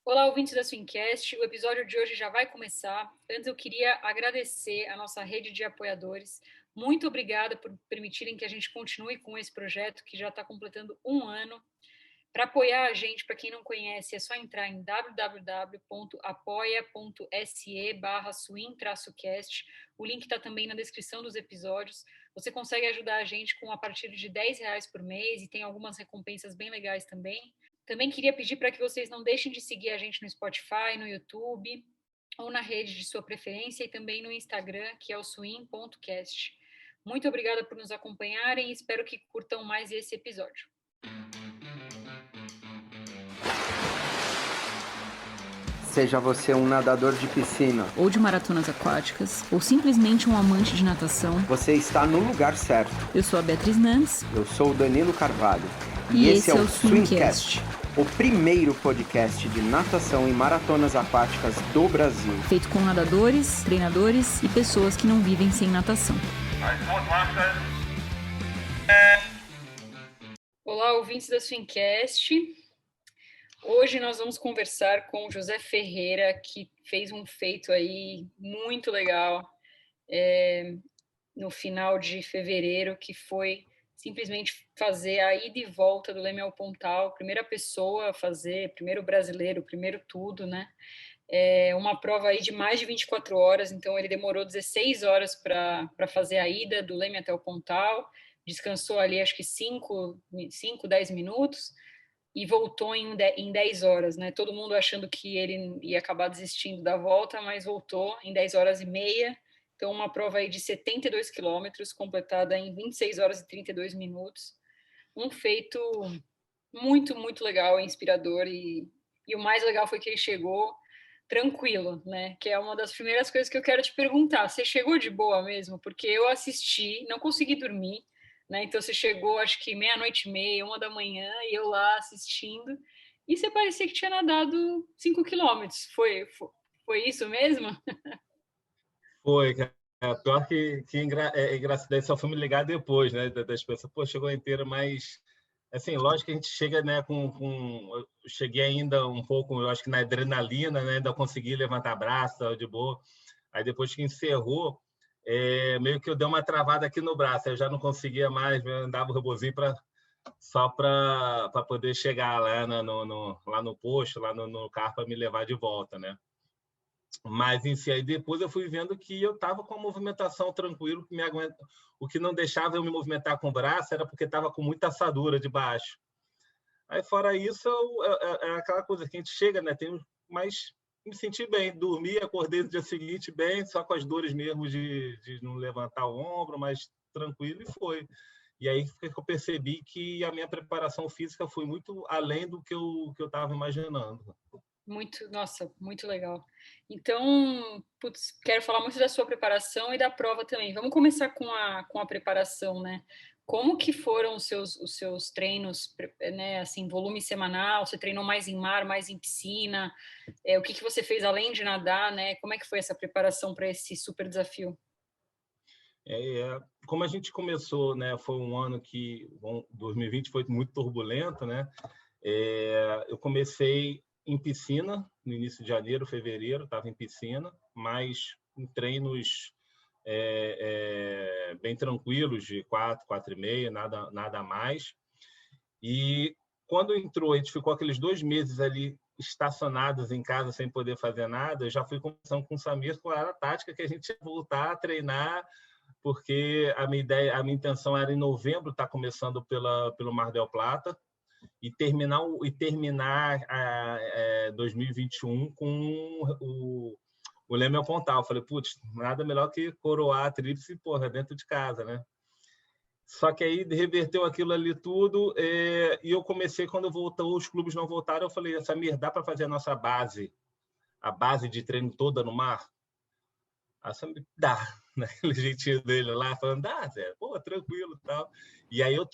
Olá, ouvintes da Swincast. O episódio de hoje já vai começar. Antes, eu queria agradecer a nossa rede de apoiadores. Muito obrigada por permitirem que a gente continue com esse projeto que já está completando um ano. Para apoiar a gente, para quem não conhece, é só entrar em www.apoia.se/swing-cast. O link está também na descrição dos episódios. Você consegue ajudar a gente com a partir de R$ 10 por mês e tem algumas recompensas bem legais também. Também queria pedir para que vocês não deixem de seguir a gente no Spotify, no YouTube ou na rede de sua preferência e também no Instagram, que é o swing.cast. Muito obrigada por nos acompanharem e espero que curtam mais esse episódio. Seja você um nadador de piscina ou de maratonas aquáticas, ou simplesmente um amante de natação, você está no lugar certo. Eu sou a Beatriz Nantes. Eu sou o Danilo Carvalho. E esse é o Swingcast, o primeiro podcast de natação e maratonas aquáticas do Brasil. Feito com nadadores, treinadores e pessoas que não vivem sem natação. Olá, ouvintes da Swingcast. Hoje nós vamos conversar com o José Ferreira, que fez um feito aí muito legal no final de fevereiro, que foi simplesmente fazer a ida e volta do Leme ao Pontal, primeira pessoa a fazer, primeiro brasileiro, primeiro tudo, né? Uma prova aí de mais de 24 horas, então ele demorou 16 horas para fazer a ida do Leme até o Pontal, descansou ali acho que 10 minutos, e voltou em 10 horas, né? Todo mundo achando que ele ia acabar desistindo da volta, mas voltou em 10 horas e meia. Então, uma prova aí de 72 quilômetros, completada em 26 horas e 32 minutos. Um feito muito, muito legal e inspirador. E o mais legal foi que ele chegou tranquilo, né? Que é uma das primeiras coisas que eu quero te perguntar. Você chegou de boa mesmo? Porque eu assisti, não consegui dormir, né? Então você chegou, acho que 00:30, 1h da manhã, e eu lá assistindo, e você parecia que tinha nadado 5 quilômetros. Foi isso mesmo? Foi, cara. Pior que engraçado, daí só fui me ligar depois, né? Das pessoas, pô, chegou inteira, mas assim, lógico que a gente chega, né, eu cheguei ainda um pouco, eu acho que na adrenalina, né? Ainda consegui levantar braço, tava de boa. Aí depois que encerrou, meio que eu dei uma travada aqui no braço, eu já não conseguia mais, eu andava o rebozinho só para poder chegar lá, lá no posto, lá no carro para me levar de volta, né? Mas em si, aí depois eu fui vendo que eu estava com a movimentação tranquilo, o que não deixava eu me movimentar com o braço era porque estava com muita assadura de baixo. Aí fora isso, é aquela coisa que a gente chega, né? Mas me senti bem, dormi, acordei no dia seguinte bem, só com as dores mesmo de não levantar o ombro, mas tranquilo e foi. E aí foi que eu percebi que a minha preparação física foi muito além do que eu estava imaginando. Nossa, muito legal. Então, quero falar muito da sua preparação e da prova também. Vamos começar com a preparação, né? Como que foram os seus treinos, né? Assim, volume semanal? Você treinou mais em mar, mais em piscina? O que você fez além de nadar, né? Como é que foi essa preparação para esse super desafio? Como a gente começou, né? Foi um ano 2020 foi muito turbulento, né? Eu comecei em piscina, no início de janeiro, fevereiro, estava em piscina, mas em treinos bem tranquilos, de 4h30, nada mais. E quando entrou, a gente ficou aqueles 2 meses ali estacionados em casa sem poder fazer nada, eu já fui conversando com o Samir qual era a tática que a gente ia voltar a treinar, porque a minha intenção era em novembro estar começando pelo Mar del Plata, e terminar 2021 com o Leme ao Pontal. Falei, putz, nada melhor que coroar a tríplice, porra, dentro de casa, né? Só que aí reverteu aquilo ali tudo, e eu comecei, quando voltou, os clubes não voltaram, eu falei, Samir, dá para fazer a nossa base, a base de treino toda no mar? A Samir, dá, naquele jeitinho dele lá, falando, dá, Zé, pô, tranquilo e tal. E aí eu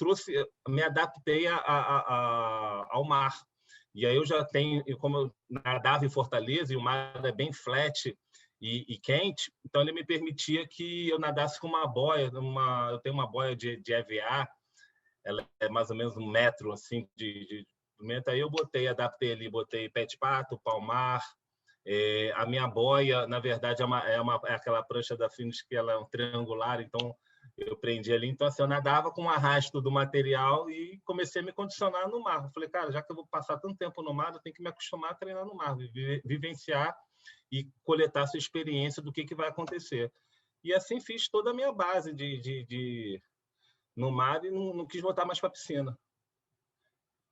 me adaptei ao mar. E aí eu já tenho, como eu nadava em Fortaleza, e o mar é bem flat e quente, então ele me permitia que eu nadasse com uma boia, eu tenho uma boia de EVA, ela é mais ou menos 1 metro assim, Aí eu adaptei ali, botei pé de pato, palmar, a minha boia, na verdade, é aquela prancha da Finos que ela é um triangular, então eu prendi ali. Então, assim, eu nadava com o arrasto do material e comecei a me condicionar no mar. Eu falei, cara, já que eu vou passar tanto tempo no mar, eu tenho que me acostumar a treinar no mar, vivenciar e coletar essa experiência do que vai acontecer. E assim fiz toda a minha base no mar e não quis voltar mais para a piscina.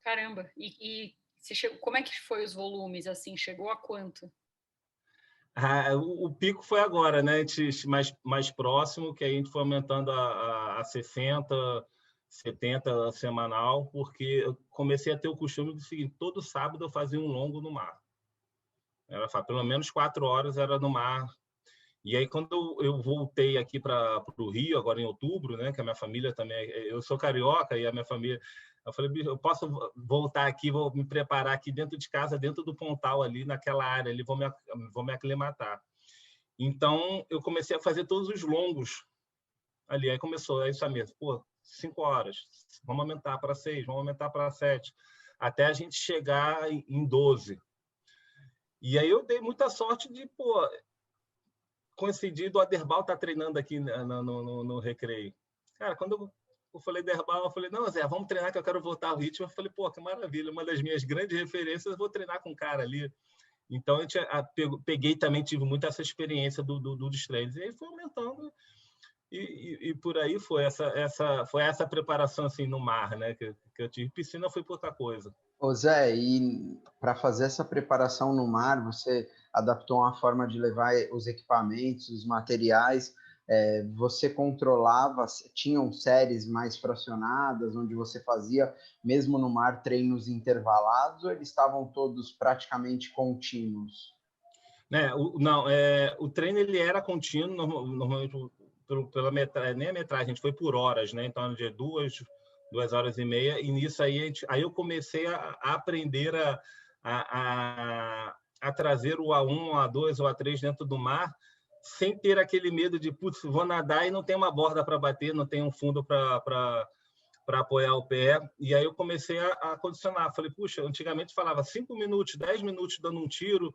Caramba! E você chegou, como é que foi os volumes? Assim, chegou a quanto? O pico foi agora, né? Mais próximo, que a gente foi aumentando a 60, 70 semanal, porque eu comecei a ter o costume do seguinte: todo sábado eu fazia um longo no mar. Pelo menos 4 horas era no mar. E aí, quando eu voltei aqui para o Rio, agora em outubro, né? Que a minha família também... Eu sou carioca e a minha família... Eu falei, eu posso voltar aqui, vou me preparar aqui dentro de casa, dentro do Pontal, ali naquela área, ali, vou me aclimatar. Então, eu comecei a fazer todos os longos ali. Aí começou, aí Samir, 5 horas, vamos aumentar para 6, vamos aumentar para 7, até a gente chegar em 12. E aí eu dei muita sorte de, coincidir do Aderbal estar treinando aqui no Recreio. Cara, quando eu falei Aderbal, eu falei, não, Zé, vamos treinar que eu quero voltar ao ritmo. Eu falei, que maravilha, uma das minhas grandes referências, eu vou treinar com um cara ali. Então, eu peguei também, tive muito essa experiência dos treinos. E aí foi aumentando e por aí foi essa preparação assim no mar, né, que eu tive. Piscina foi pouca coisa. Ô Zé, e para fazer essa preparação no mar, você adaptou uma forma de levar os equipamentos, os materiais, você controlava, tinham séries mais fracionadas, onde você fazia, mesmo no mar, treinos intervalados, ou eles estavam todos praticamente contínuos? O treino ele era contínuo, normalmente pela metragem, nem a metragem, a gente foi por horas, né? Então, de 2 horas e meia, e nisso aí eu comecei a aprender a trazer o A1, o A2, o A3 dentro do mar, sem ter aquele medo de, vou nadar e não tem uma borda para bater, não tem um fundo para apoiar o pé. E aí eu comecei a condicionar. Falei, antigamente falava 5 minutos, 10 minutos dando um tiro,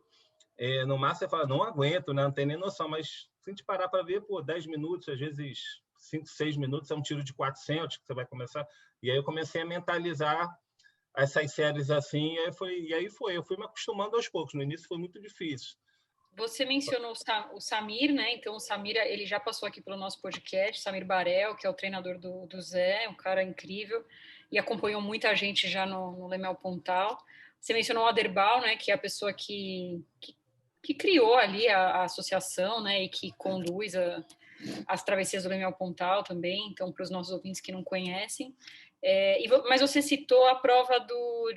no mar você fala, não aguento, né? Não tem nem noção, mas se a gente parar para ver, 10 minutos, às vezes 5, 6 minutos, é um tiro de 400 que você vai começar. E aí eu comecei a mentalizar essas séries assim, e aí eu fui me acostumando aos poucos. No início foi muito difícil. Você mencionou o Samir, né? Então, o Samir, ele já passou aqui pelo nosso podcast, Samir Barel, que é o treinador do Zé, um cara incrível, e acompanhou muita gente já no Lemel Pontal. Você mencionou o Aderbal, né? Que é a pessoa que criou ali a associação, né? E que conduz as travessias do Lemel Pontal também, então, para os nossos ouvintes que não conhecem. Mas você citou a prova do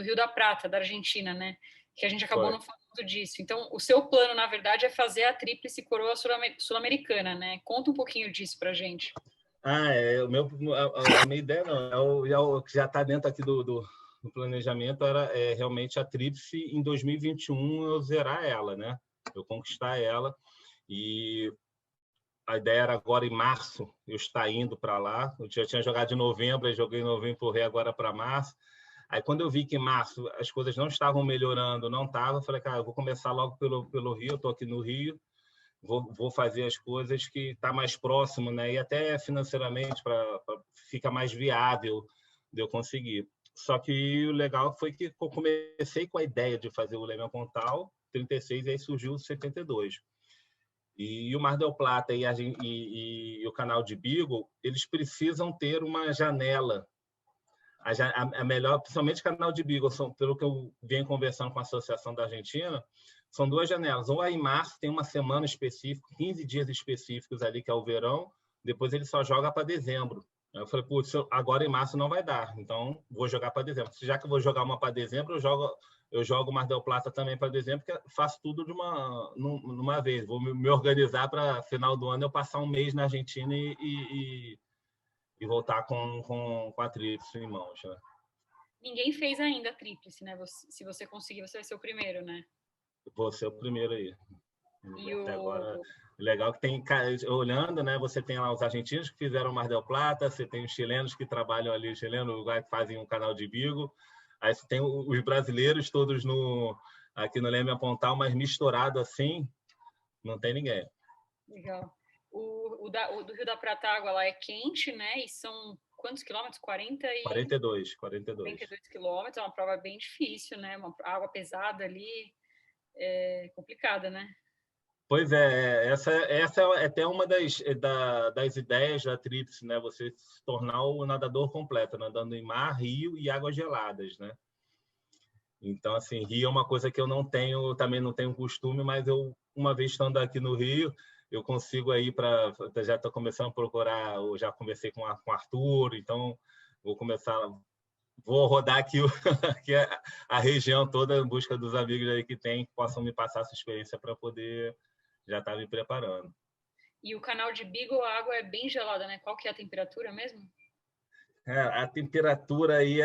Rio da Prata, da Argentina, né? Que a gente acabou não falando disso. Então, o seu plano, na verdade, é fazer a Tríplice Coroa Sul-Americana, né? Conta um pouquinho disso pra gente. A minha ideia o que já está dentro aqui do planejamento era realmente a Tríplice em 2021 eu zerar ela, né? Eu conquistar ela. E a ideia era agora em março eu estar indo para lá. Eu já tinha jogado em novembro, aí joguei em novembro, empurrei agora para março. Aí, quando eu vi que em março as coisas não estavam melhorando, eu falei, cara, eu vou começar logo pelo Rio, eu estou aqui no Rio, vou fazer as coisas que está mais próximo, né? E até financeiramente fica mais viável de eu conseguir. Só que o legal foi que eu comecei com a ideia de fazer o Lemel Pontal, 36, e aí surgiu o 72. E o Mar del Plata e o canal de Beagle, eles precisam ter uma janela. A melhor, principalmente o canal de Beagle, pelo que eu venho conversando com a Associação da Argentina, são 2 janelas. Ou aí em março tem uma semana específica, 15 dias específicos ali, que é o verão, depois ele só joga para dezembro. Eu falei, agora em março não vai dar, então vou jogar para dezembro. Já que eu vou jogar uma para dezembro, eu jogo o Mar del Plata também para dezembro, porque faço tudo numa vez. Vou me organizar para final do ano eu passar um mês na Argentina e voltar com a tríplice em mãos, né? Ninguém fez ainda a tríplice, né? Se você conseguir, você vai ser o primeiro, né? Vou ser o primeiro aí. Até agora, legal que tem, olhando, né? Você tem lá os argentinos que fizeram o Mar del Plata, você tem os chilenos que trabalham ali, os chilenos que fazem um canal de Beagle, Aí você tem os brasileiros todos aqui no Leme Pontal, mas misturado assim, não tem ninguém. Legal. O do Rio da Pratágua lá é quente, né? E são quantos quilômetros? 42 quilômetros. É uma prova bem difícil, né? Uma água pesada ali, complicada, né? Pois é, essa é até uma das ideias da tríplice, né? Você se tornar o nadador completo, nadando em mar, rio e águas geladas, né? Então, assim, rio é uma coisa que eu também não tenho costume, mas uma vez estando aqui no Rio, eu consigo aí já estou começando a procurar, eu já conversei com o Arthur, então vou rodar aqui, aqui a região toda em busca dos amigos aí que possam me passar essa experiência para poder já estar me preparando. E o canal de Beagle, a água é bem gelada, né? Qual que é a temperatura mesmo? A temperatura aí,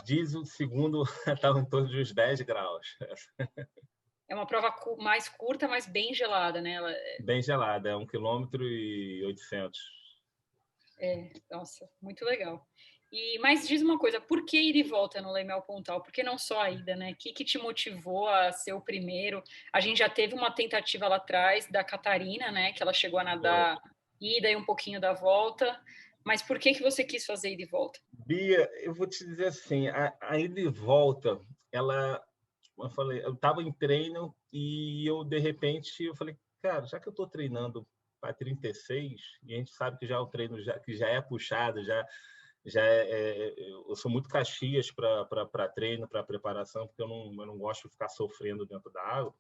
diz o segundo, estava em torno de uns 10 graus. É uma prova mais curta, mas bem gelada, né? Bem gelada, é 1,8 km. Nossa, muito legal. Mas diz uma coisa, por que ir e volta no Leme ao Pontal? Por que não só a ida, né? O que te motivou a ser o primeiro? A gente já teve uma tentativa lá atrás da Catarina, né? Que ela chegou a nadar ida e um pouquinho da volta. Mas por que você quis fazer ida e volta? Bia, eu vou te dizer assim, a ida e volta, eu estava em treino e de repente, eu falei, cara, já que eu estou treinando para 36, e a gente sabe que já o treino que já é puxado, eu sou muito Caxias para treino, para preparação, porque eu não gosto de ficar sofrendo dentro da água.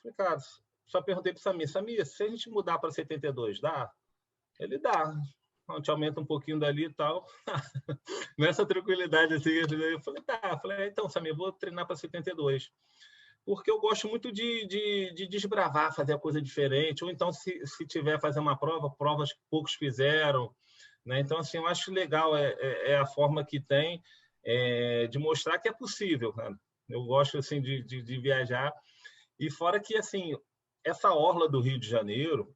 Falei, cara, só perguntei para o Samir, se a gente mudar para 72, dá? Ele dá. A gente aumenta um pouquinho dali e tal. Nessa tranquilidade, assim, eu falei, tá. Falei, então, Samir, vou treinar para 72. Porque eu gosto muito de desbravar, fazer a coisa diferente. Ou então, se tiver fazer uma provas que poucos fizeram, né? Então, assim, eu acho legal, é a forma que tem de mostrar que é possível, né? Eu gosto, assim, de viajar. E fora que, assim, essa orla do Rio de Janeiro,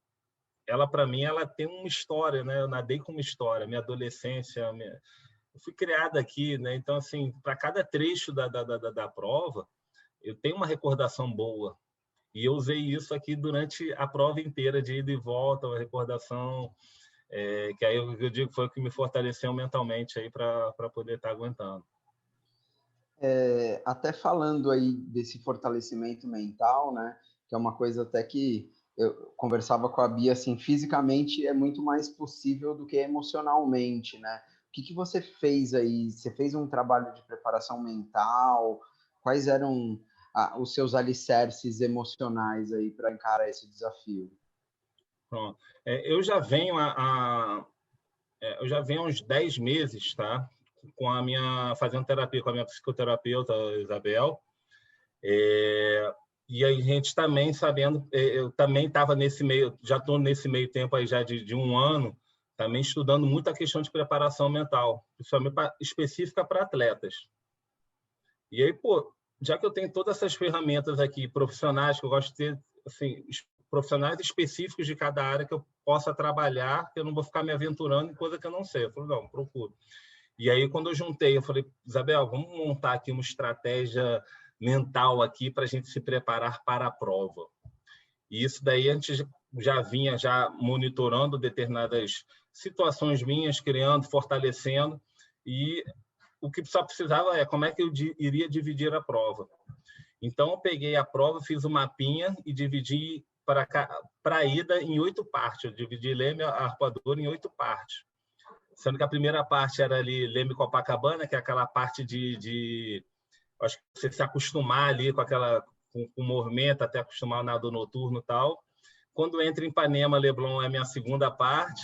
ela, para mim, ela tem uma história, né? Eu nadei com uma história. Minha adolescência, eu fui criada aqui, né? Então, assim, para cada trecho da prova, eu tenho uma recordação boa. E eu usei isso aqui durante a prova inteira, de ida e volta, uma recordação que aí eu digo foi o que me fortaleceu mentalmente aí para poder estar aguentando. Até falando aí desse fortalecimento mental, né? Que é uma coisa até que eu conversava com a Bia, assim, fisicamente é muito mais possível do que emocionalmente, né? O que você fez aí? Você fez um trabalho de preparação mental? Quais eram os seus alicerces emocionais aí para encarar esse desafio? Pronto. Eu já venho há uns 10 meses, tá? Fazendo terapia com a minha psicoterapeuta, Isabel. E a gente também sabendo, eu também estava nesse meio, já estou nesse meio tempo aí já de um ano, também estudando muito a questão de preparação mental, principalmente específica para atletas. E aí, já que eu tenho todas essas ferramentas aqui, profissionais, que eu gosto de ter, assim, profissionais específicos de cada área que eu possa trabalhar, que eu não vou ficar me aventurando em coisa que eu não sei. Eu falei, não, procuro. E aí, quando eu juntei, eu falei, Isabel, vamos montar aqui uma estratégia mental aqui para a gente se preparar para a prova. E isso daí a gente já vinha monitorando determinadas situações minhas, criando, fortalecendo, e o que só precisava é como é que eu iria dividir a prova. Então, eu peguei a prova, fiz um mapinha e dividi para a ida em 8 partes. Eu dividi Leme Arpoador em 8 partes. Sendo que a primeira parte era ali Leme Copacabana, que é aquela parte acho que você se acostumar ali com o movimento, até acostumar ao nado noturno e tal. Quando entra em Ipanema, Leblon é a minha segunda parte.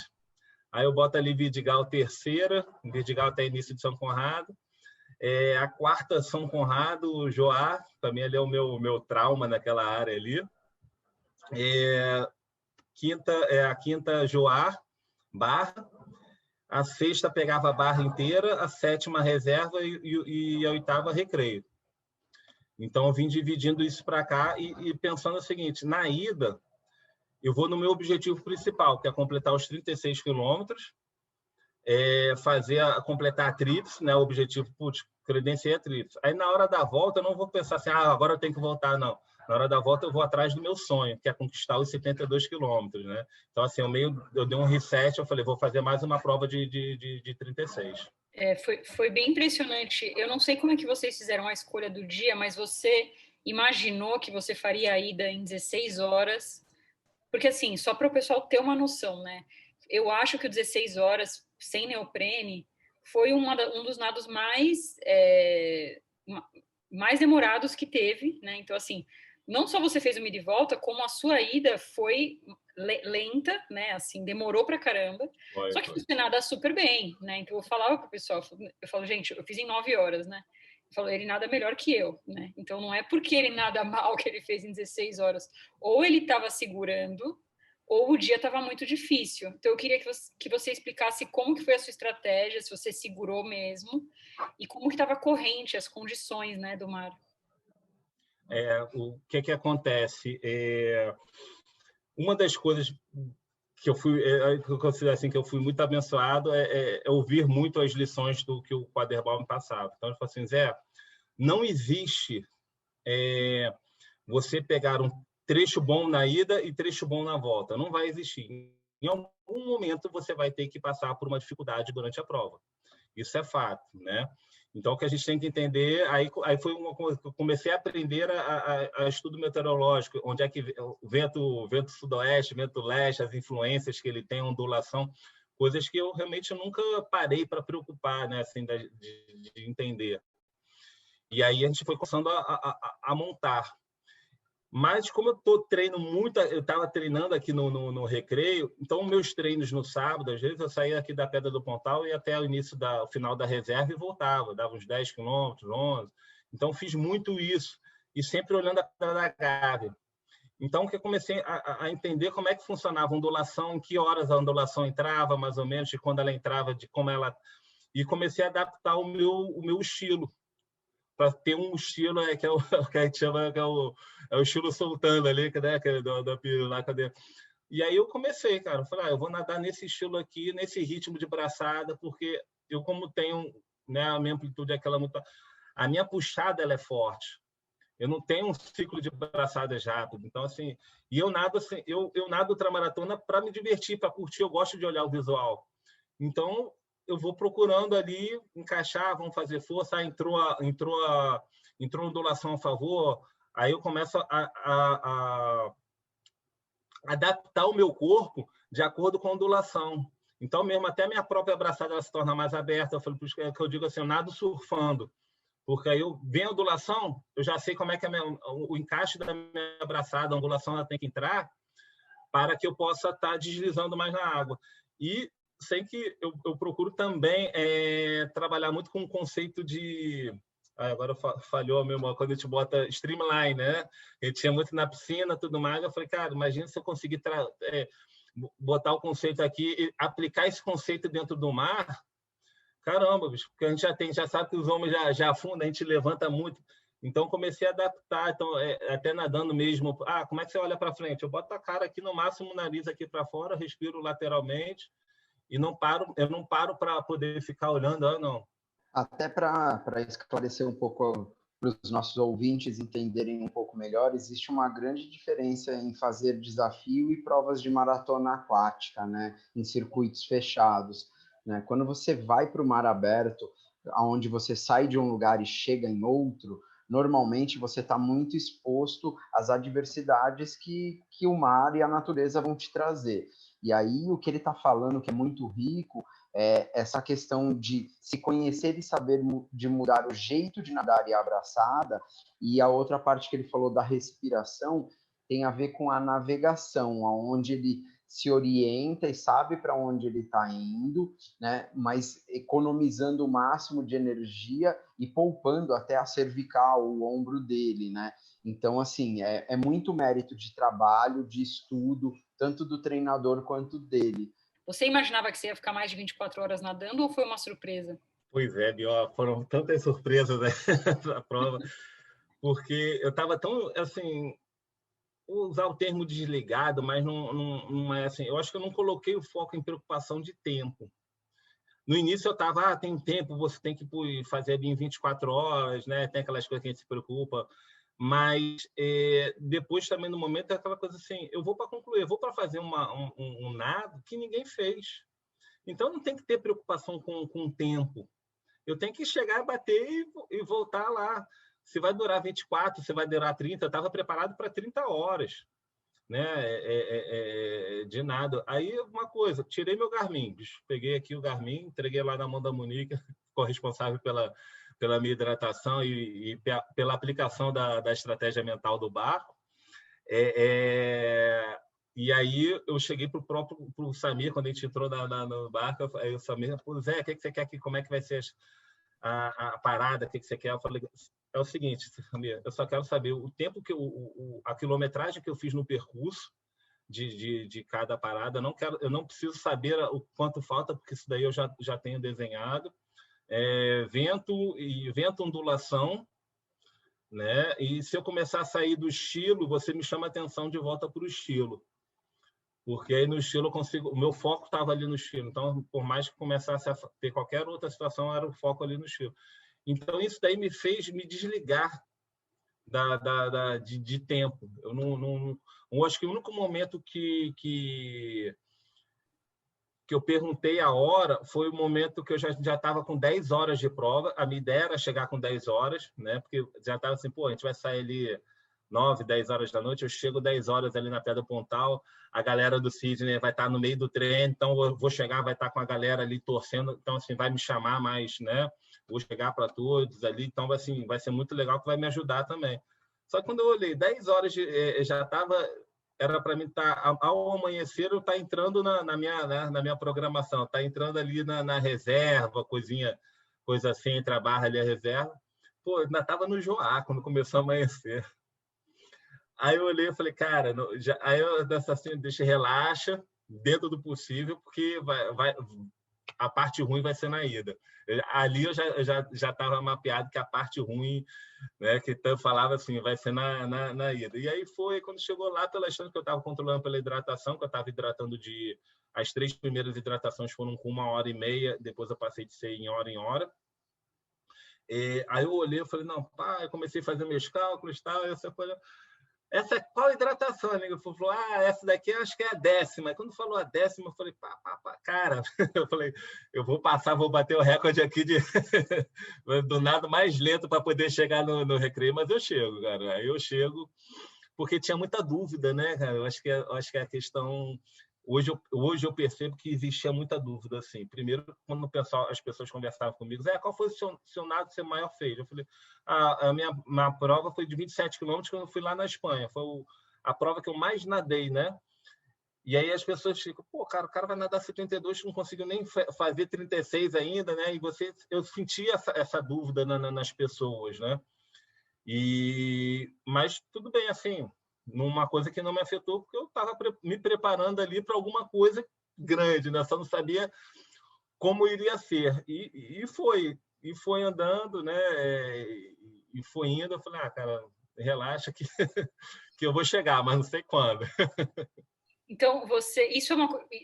Aí eu boto ali Vidigal terceira, Vidigal até início de São Conrado. A quarta, São Conrado, Joá, também ali é o meu trauma naquela área ali. A quinta, Joá, Barra. A sexta pegava a Barra inteira, a sétima reserva e a oitava recreio. Então, eu vim dividindo isso para cá e pensando o seguinte, na ida, eu vou no meu objetivo principal, que é completar os 36 quilômetros, completar a tríplice, né? O objetivo, credenciei a tríplice. Aí, na hora da volta, eu não vou pensar assim, agora eu tenho que voltar, não. Na hora da volta, eu vou atrás do meu sonho, que é conquistar os 72 quilômetros, né? Então, assim, eu dei um reset, eu falei, vou fazer mais uma prova de 36. Foi bem impressionante. Eu não sei como é que vocês fizeram a escolha do dia, mas você imaginou que você faria a ida em 16 horas? Porque, assim, só para o pessoal ter uma noção, né? Eu acho que o 16 horas, sem neoprene, foi um dos nados mais demorados que teve, né? Então, assim, não só você fez uma ida e volta, como a sua ida foi lenta, né? Assim, demorou pra caramba. Só que você nada super bem, né? Então, eu falava pro pessoal, eu falo, gente, eu fiz em 9 horas, né? Eu falo, ele nada melhor que eu, né? Então, não é porque ele nada mal que ele fez em 16 horas. Ou ele estava segurando, ou o dia estava muito difícil. Então, eu queria que você explicasse como que foi a sua estratégia, se você segurou mesmo, e como que estava corrente, as condições, né, do mar. O que acontece? Uma das coisas que eu considero assim, que eu fui muito abençoado é ouvir muito as lições do que o Quaderbaum me passava. Então, ele falou assim, Zé, não existe você pegar um trecho bom na ida e trecho bom na volta. Não vai existir. Em algum momento, você vai ter que passar por uma dificuldade durante a prova. Isso é fato, né? Então, o que a gente tem que entender... Aí foi uma coisa que eu comecei a aprender a estudo meteorológico, onde é que o vento sudoeste, vento leste, as influências que ele tem, a ondulação, coisas que eu realmente nunca parei para preocupar, né? Assim, de entender. E aí a gente foi começando a montar. Mas como eu estava treinando aqui no Recreio, então meus treinos no sábado, às vezes eu saía aqui da Pedra do Pontal e até o final da reserva e voltava, dava uns 10 quilômetros, 11. Então fiz muito isso, e sempre olhando a Pedra da Gávea. Então que eu comecei a entender como é que funcionava a ondulação, em que horas a ondulação entrava, mais ou menos, de quando ela entrava, de como ela... E comecei a adaptar o meu estilo, para ter um estilo que é o que a gente chama que é o estilo soltando ali, né, que é da pira lá, cadê? E aí eu comecei, cara, eu falei, eu vou nadar nesse estilo aqui, nesse ritmo de braçada, porque eu como tenho, né, a minha amplitude é aquela muito, a minha puxada ela é forte. Eu não tenho um ciclo de braçadas rápido, então assim, e eu nado assim, eu nado ultramaratona para me divertir, para curtir, eu gosto de olhar o visual. Então eu vou procurando ali encaixar, vamos fazer força, entrou ondulação a favor, aí eu começo a adaptar o meu corpo de acordo com a ondulação. Então, mesmo até a minha própria abraçada ela se torna mais aberta, eu falo, que eu digo assim, eu nado surfando, porque aí vem a ondulação, eu já sei como é que é o encaixe da minha abraçada, a ondulação ela tem que entrar, para que eu possa estar deslizando mais na água. E sei que eu procuro também trabalhar muito com o conceito de... agora falhou mesmo, quando a gente bota streamline, né? A gente tinha muito na piscina, tudo mais. Eu falei, cara, imagina se eu conseguir botar o conceito aqui e aplicar esse conceito dentro do mar. Caramba, bicho, porque a gente já sabe que os homens já afundam, a gente levanta muito. Então, comecei a adaptar, então, até nadando mesmo. Como é que você olha para frente? Eu boto a cara aqui, no máximo o nariz aqui para fora, respiro lateralmente, e eu não paro para poder ficar olhando, não. Até para esclarecer um pouco para os nossos ouvintes entenderem um pouco melhor, existe uma grande diferença em fazer desafio e provas de maratona aquática, né, em circuitos fechados, né? Quando você vai para o mar aberto, onde você sai de um lugar e chega em outro, normalmente você está muito exposto às adversidades que o mar e a natureza vão te trazer. E aí o que ele está falando, que é muito rico, é essa questão de se conhecer e saber de mudar o jeito de nadar e a abraçada, e a outra parte que ele falou da respiração tem a ver com a navegação, onde ele se orienta e sabe para onde ele está indo, né? Mas economizando o máximo de energia e poupando até a cervical, o ombro dele, né? Então, assim, é muito mérito de trabalho, de estudo, tanto do treinador quanto dele. Você imaginava que você ia ficar mais de 24 horas nadando ou foi uma surpresa? Pois é, Bió, foram tantas surpresas, né, na prova, porque eu estava tão, assim, vou usar o termo desligado, mas não é assim, eu acho que eu não coloquei o foco em preocupação de tempo. No início eu estava, tem tempo, você tem que fazer ali em 24 horas, né? Tem aquelas coisas que a gente se preocupa, mas depois também no momento é aquela coisa assim, eu vou para concluir, eu vou para fazer um nado que ninguém fez. Então não tem que ter preocupação com o tempo. Eu tenho que chegar, bater e voltar lá. Se vai durar 24, se vai durar 30, eu estava preparado para 30 horas. Né? De nada. Aí, uma coisa, tirei meu Garmin, bicho. Peguei aqui o Garmin, entreguei lá na mão da Monique, ficou responsável pela minha hidratação e pela aplicação da estratégia mental do barco. E aí eu cheguei pro Samir, quando a gente entrou no barco, aí o Samir falou, Zé, o que você quer aqui? Como é que vai ser a parada? O que você quer? Eu falei, é o seguinte, Samir, eu só quero saber o tempo que a quilometragem que eu fiz no percurso de cada parada. Eu não preciso saber o quanto falta, porque isso daí eu já tenho desenhado. Vento, ondulação, né? E se eu começar a sair do estilo, você me chama a atenção de volta para o estilo. Porque aí no estilo eu consigo... O meu foco estava ali no estilo. Então, por mais que começasse a ter qualquer outra situação, era o foco ali no estilo. Então, isso daí me fez me desligar de tempo. Eu acho que o único momento que eu perguntei a hora foi o momento que eu já estava com 10 horas de prova. A minha ideia era chegar com 10 horas, né? Porque já estava assim, pô, a gente vai sair ali 9, 10 horas da noite, eu chego 10 horas ali na Pedra Pontal, a galera do Sydney vai estar no meio do treino, então eu vou chegar, vai estar com a galera ali torcendo, então assim, vai me chamar mais, né? Vou chegar para todos ali, então assim, vai ser muito legal, que vai me ajudar também. Só que quando eu olhei, 10 horas já estava, era para mim estar, ao amanhecer, eu estar entrando na minha programação, estar entrando ali na reserva, coisa assim, entre a barra ali e a reserva. Pô, ainda estava no Joá quando começou a amanhecer. Aí eu olhei e falei, cara, aí eu assim, relaxa, dentro do possível, porque a parte ruim vai ser na ida. Ali eu já estava mapeado que a parte ruim, né, que eu falava assim, vai ser na ida. E aí foi, quando chegou lá, pela achando que eu estava controlando pela hidratação, que eu estava hidratando as 3 primeiras hidratações foram com 1h30, depois eu passei de ser em hora. Aí eu olhei e falei, não, pá, eu comecei a fazer meus cálculos e tal, e essa coisa... Essa é qual hidratação, amigo? Ele falou, essa daqui eu acho que é a 10ª. E quando falou a 10ª, eu falei, cara, eu falei, eu vou bater o recorde aqui do nado mais lento para poder chegar no recreio, mas eu chego, cara. Aí eu chego, porque tinha muita dúvida, né, cara? Eu acho que a questão... Hoje eu percebo que existia muita dúvida, assim. Primeiro, quando as pessoas conversavam comigo, qual foi o seu nado que você maior fez? Eu falei, a minha prova foi de 27 quilômetros quando eu fui lá na Espanha. Foi a prova que eu mais nadei, né? E aí as pessoas ficam, pô, cara, o cara vai nadar 72, não conseguiu nem fazer 36 ainda, né? E eu senti essa dúvida nas pessoas, né? Mas tudo bem, assim... numa coisa que não me afetou, porque eu estava me preparando ali para alguma coisa grande, né? Só não sabia como iria ser. E foi andando, né? E foi indo. Eu falei, cara, relaxa que, que eu vou chegar, mas não sei quando. Então,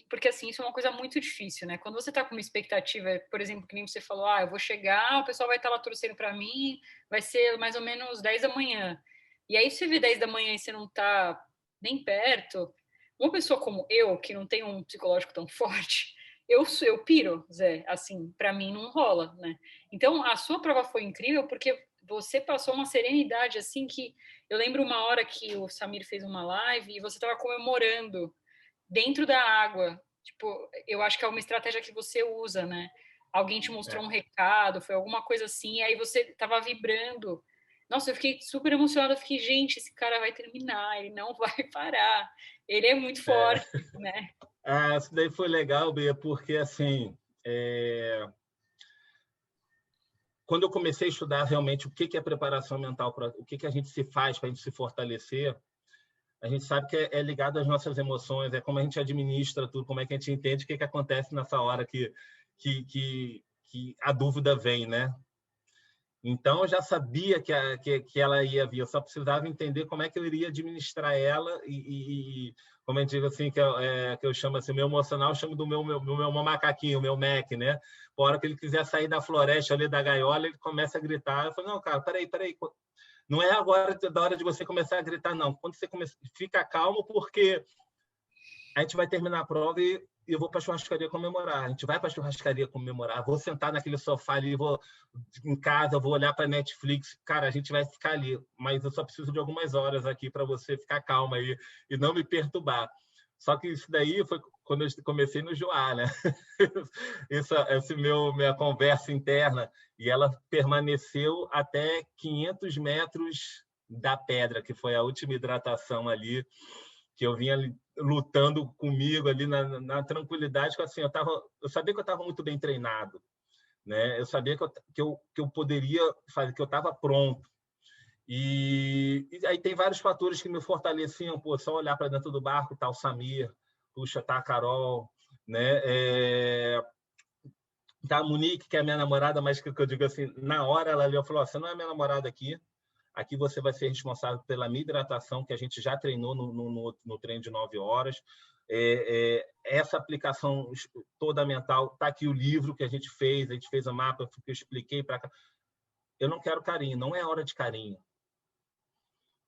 porque assim, isso é uma coisa muito difícil, né? Quando você está com uma expectativa, por exemplo, que nem você falou, eu vou chegar, o pessoal vai estar lá torcendo para mim, vai ser mais ou menos 10 da manhã. E aí, se você vê 10 da manhã e você não está nem perto, uma pessoa como eu, que não tem um psicológico tão forte, eu piro, Zé, assim, para mim não rola, né? Então, a sua prova foi incrível porque você passou uma serenidade, assim, que eu lembro uma hora que o Samir fez uma live e você estava comemorando dentro da água. Tipo, eu acho que é uma estratégia que você usa, né? Alguém te mostrou um recado, foi alguma coisa assim, e aí você estava vibrando. Nossa, eu fiquei super emocionada. Eu fiquei, gente, esse cara vai terminar, ele não vai parar. Ele é muito forte, né? Isso daí foi legal, Bia, porque, assim, quando eu comecei a estudar realmente o que é preparação mental, o que a gente se faz para a gente se fortalecer, a gente sabe que é ligado às nossas emoções, é como a gente administra tudo, como é que a gente entende o que acontece nessa hora que a dúvida vem, né? Então, eu já sabia que ela ia vir, eu só precisava entender como é que eu iria administrar ela como eu digo assim, que eu chamo assim, o meu emocional, eu chamo do meu macaquinho, o meu Mac, né? Por hora que ele quiser sair da floresta ali, da gaiola, ele começa a gritar. Eu falo, não, cara, peraí. Não é agora da hora de você começar a gritar, não. Quando você fica calmo, porque a gente vai terminar a prova e eu vou para a churrascaria comemorar. A gente vai para a churrascaria comemorar. Vou sentar naquele sofá ali, vou em casa, vou olhar para Netflix. Cara, a gente vai ficar ali, mas eu só preciso de algumas horas aqui para você ficar calma aí e não me perturbar. Só que isso daí foi quando eu comecei no Joá, né? Minha conversa interna, e ela permaneceu até 500 metros da pedra, que foi a última hidratação ali, que eu vinha lutando comigo ali na tranquilidade, que assim, eu sabia que eu estava muito bem treinado, né? Eu sabia que eu poderia fazer, que eu estava pronto. E aí tem vários fatores que me fortaleciam, pô, só olhar para dentro do barco, tá o Samir, puxa, tá a Carol, né? Tá a Monique, que é a minha namorada, mas que eu digo assim, na hora ela ali, falou, você não é minha namorada aqui você vai ser responsável pela minha hidratação, que a gente já treinou no treino de 9 horas. Essa aplicação toda mental, está aqui o livro que a gente fez o mapa, que eu expliquei para cá. Eu não quero carinho, não é hora de carinho.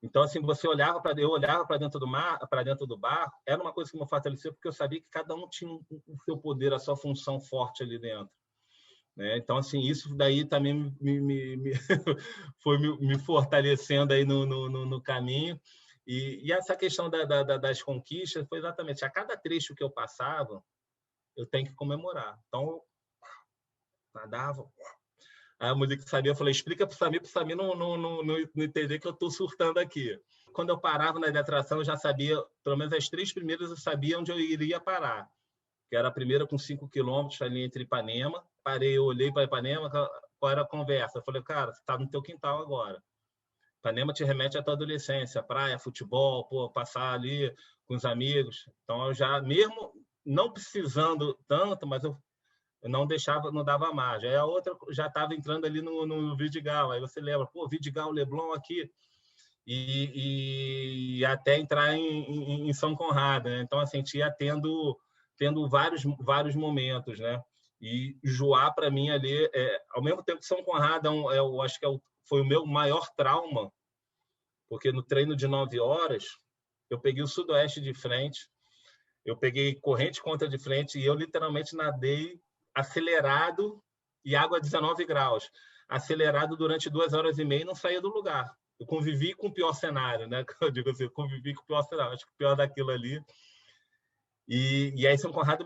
Então, assim, eu olhava para dentro do mar, para dentro do barco, era uma coisa que me fortaleceu, porque eu sabia que cada um tinha o seu poder, a sua função forte ali dentro. Né? Então, assim, isso daí também foi me fortalecendo aí no caminho. E essa questão das conquistas foi exatamente, a cada trecho que eu passava, eu tenho que comemorar. Então, eu nadava. Aí a mulher que sabia, eu falei, explica para o Samir não entender que eu estou surtando aqui. Quando eu parava na hidratação, eu já sabia, pelo menos as 3 primeiras, eu sabia onde eu iria parar. Que era a primeira com 5 quilômetros ali entre Ipanema. Parei, eu olhei para Ipanema, qual era a conversa? Eu falei, cara, você está no teu quintal agora. Ipanema te remete à tua adolescência, praia, futebol, pô, passar ali com os amigos. Então, eu já, mesmo não precisando tanto, mas eu não deixava, não dava margem. Aí a outra já estava entrando ali no Vidigal. Aí você lembra, pô, Vidigal, Leblon aqui. E até entrar em São Conrado, né? Então, assim, a gente ia tendo vários momentos, né? E Joá, para mim, ali, ao mesmo tempo que São Conrado, eu acho que foi o meu maior trauma, porque no treino de 9 horas, eu peguei o sudoeste de frente, eu peguei corrente contra de frente e eu literalmente nadei acelerado e água a 19 graus. Acelerado durante 2 horas e meia e não saía do lugar. Eu convivi com o pior cenário, né? Eu digo assim, eu convivi com o pior cenário. Acho que o pior daquilo ali. E aí São Conrado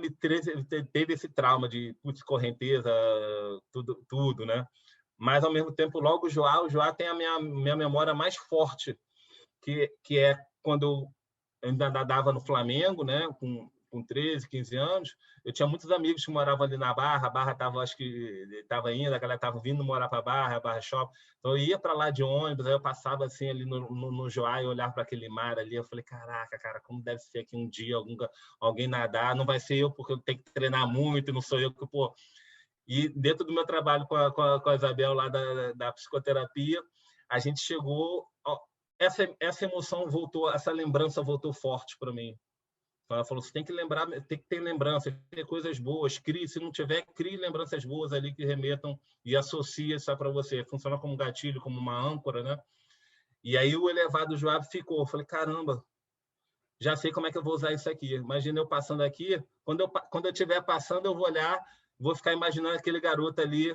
teve esse trauma de correnteza, tudo, né? Mas, ao mesmo tempo, logo o Joá tem a minha memória mais forte, que é quando eu ainda nadava no Flamengo, né? Com 13, 15 anos, eu tinha muitos amigos que moravam ali na Barra, a Barra estava, acho que estava indo, a galera estava vindo morar para a Barra Shopping, então eu ia para lá de ônibus, aí eu passava assim ali no Joá e olhar para aquele mar ali, eu falei, caraca, cara, como deve ser aqui um dia alguém nadar, não vai ser eu porque eu tenho que treinar muito, não sou eu que, pô... E dentro do meu trabalho com a Isabel lá da psicoterapia, a gente chegou... Essa emoção voltou, essa lembrança voltou forte para mim. Então ela falou, você tem que lembrar, tem que ter lembrança, tem que ter coisas boas, crie, se não tiver, crie lembranças boas ali que remetam e associe isso para você. Funciona como um gatilho, como uma âncora, né? E aí o elevado Joab ficou. Eu falei, caramba, já sei como é que eu vou usar isso aqui. Imagina eu passando aqui, quando eu estiver passando, eu vou olhar, vou ficar imaginando aquele garoto ali,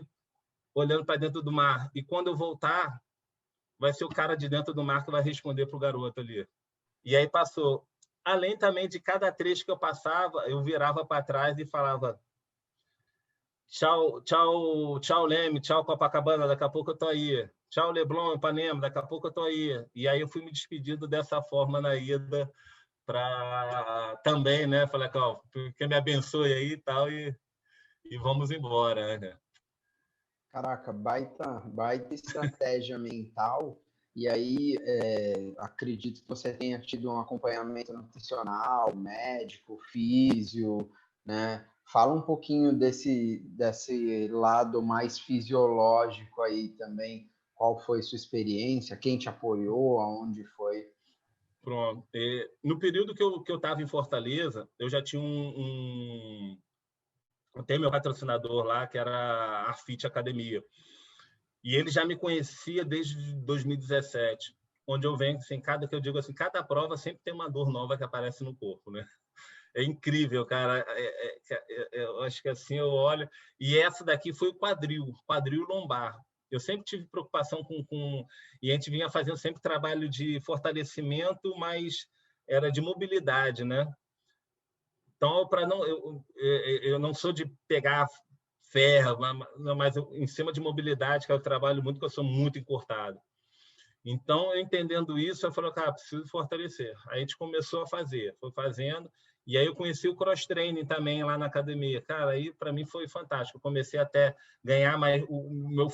olhando para dentro do mar. E quando eu voltar, vai ser o cara de dentro do mar que vai responder para o garoto ali. E aí passou. Além também de cada trecho que eu passava, eu virava para trás e falava tchau, tchau, tchau, Leme, tchau, Copacabana, daqui a pouco eu tô aí. Tchau, Leblon, Ipanema, daqui a pouco eu tô aí. E aí eu fui me despedindo dessa forma na ida para também, né? Falei, ó, que me abençoe aí e tal, e vamos embora, né? Caraca, baita estratégia mental. E aí, acredito que você tenha tido um acompanhamento nutricional, médico, físio, né? Fala um pouquinho desse lado mais fisiológico aí também. Qual foi sua experiência? Quem te apoiou? Aonde foi? Pronto. No período que eu estava em Fortaleza, eu já tinha eu tenho meu patrocinador lá, que era a Arfit Academia. E ele já me conhecia desde 2017, onde eu venho, assim, que eu digo assim, cada prova sempre tem uma dor nova que aparece no corpo, né? É incrível, cara. Eu acho que assim eu olho. E essa daqui foi o quadril lombar. Eu sempre tive preocupação e a gente vinha fazendo sempre trabalho de fortalecimento, mas era de mobilidade, né? Então, para não, eu não sou de pegar ferro, mas em cima de mobilidade, que eu trabalho muito, que eu sou muito encurtado. Então, eu entendendo isso, eu falei, cara, preciso fortalecer. Aí a gente começou a fazer, foi fazendo, e aí eu conheci o cross-training também lá na academia. Cara, aí para mim foi fantástico. Eu comecei até ganhar mais, meu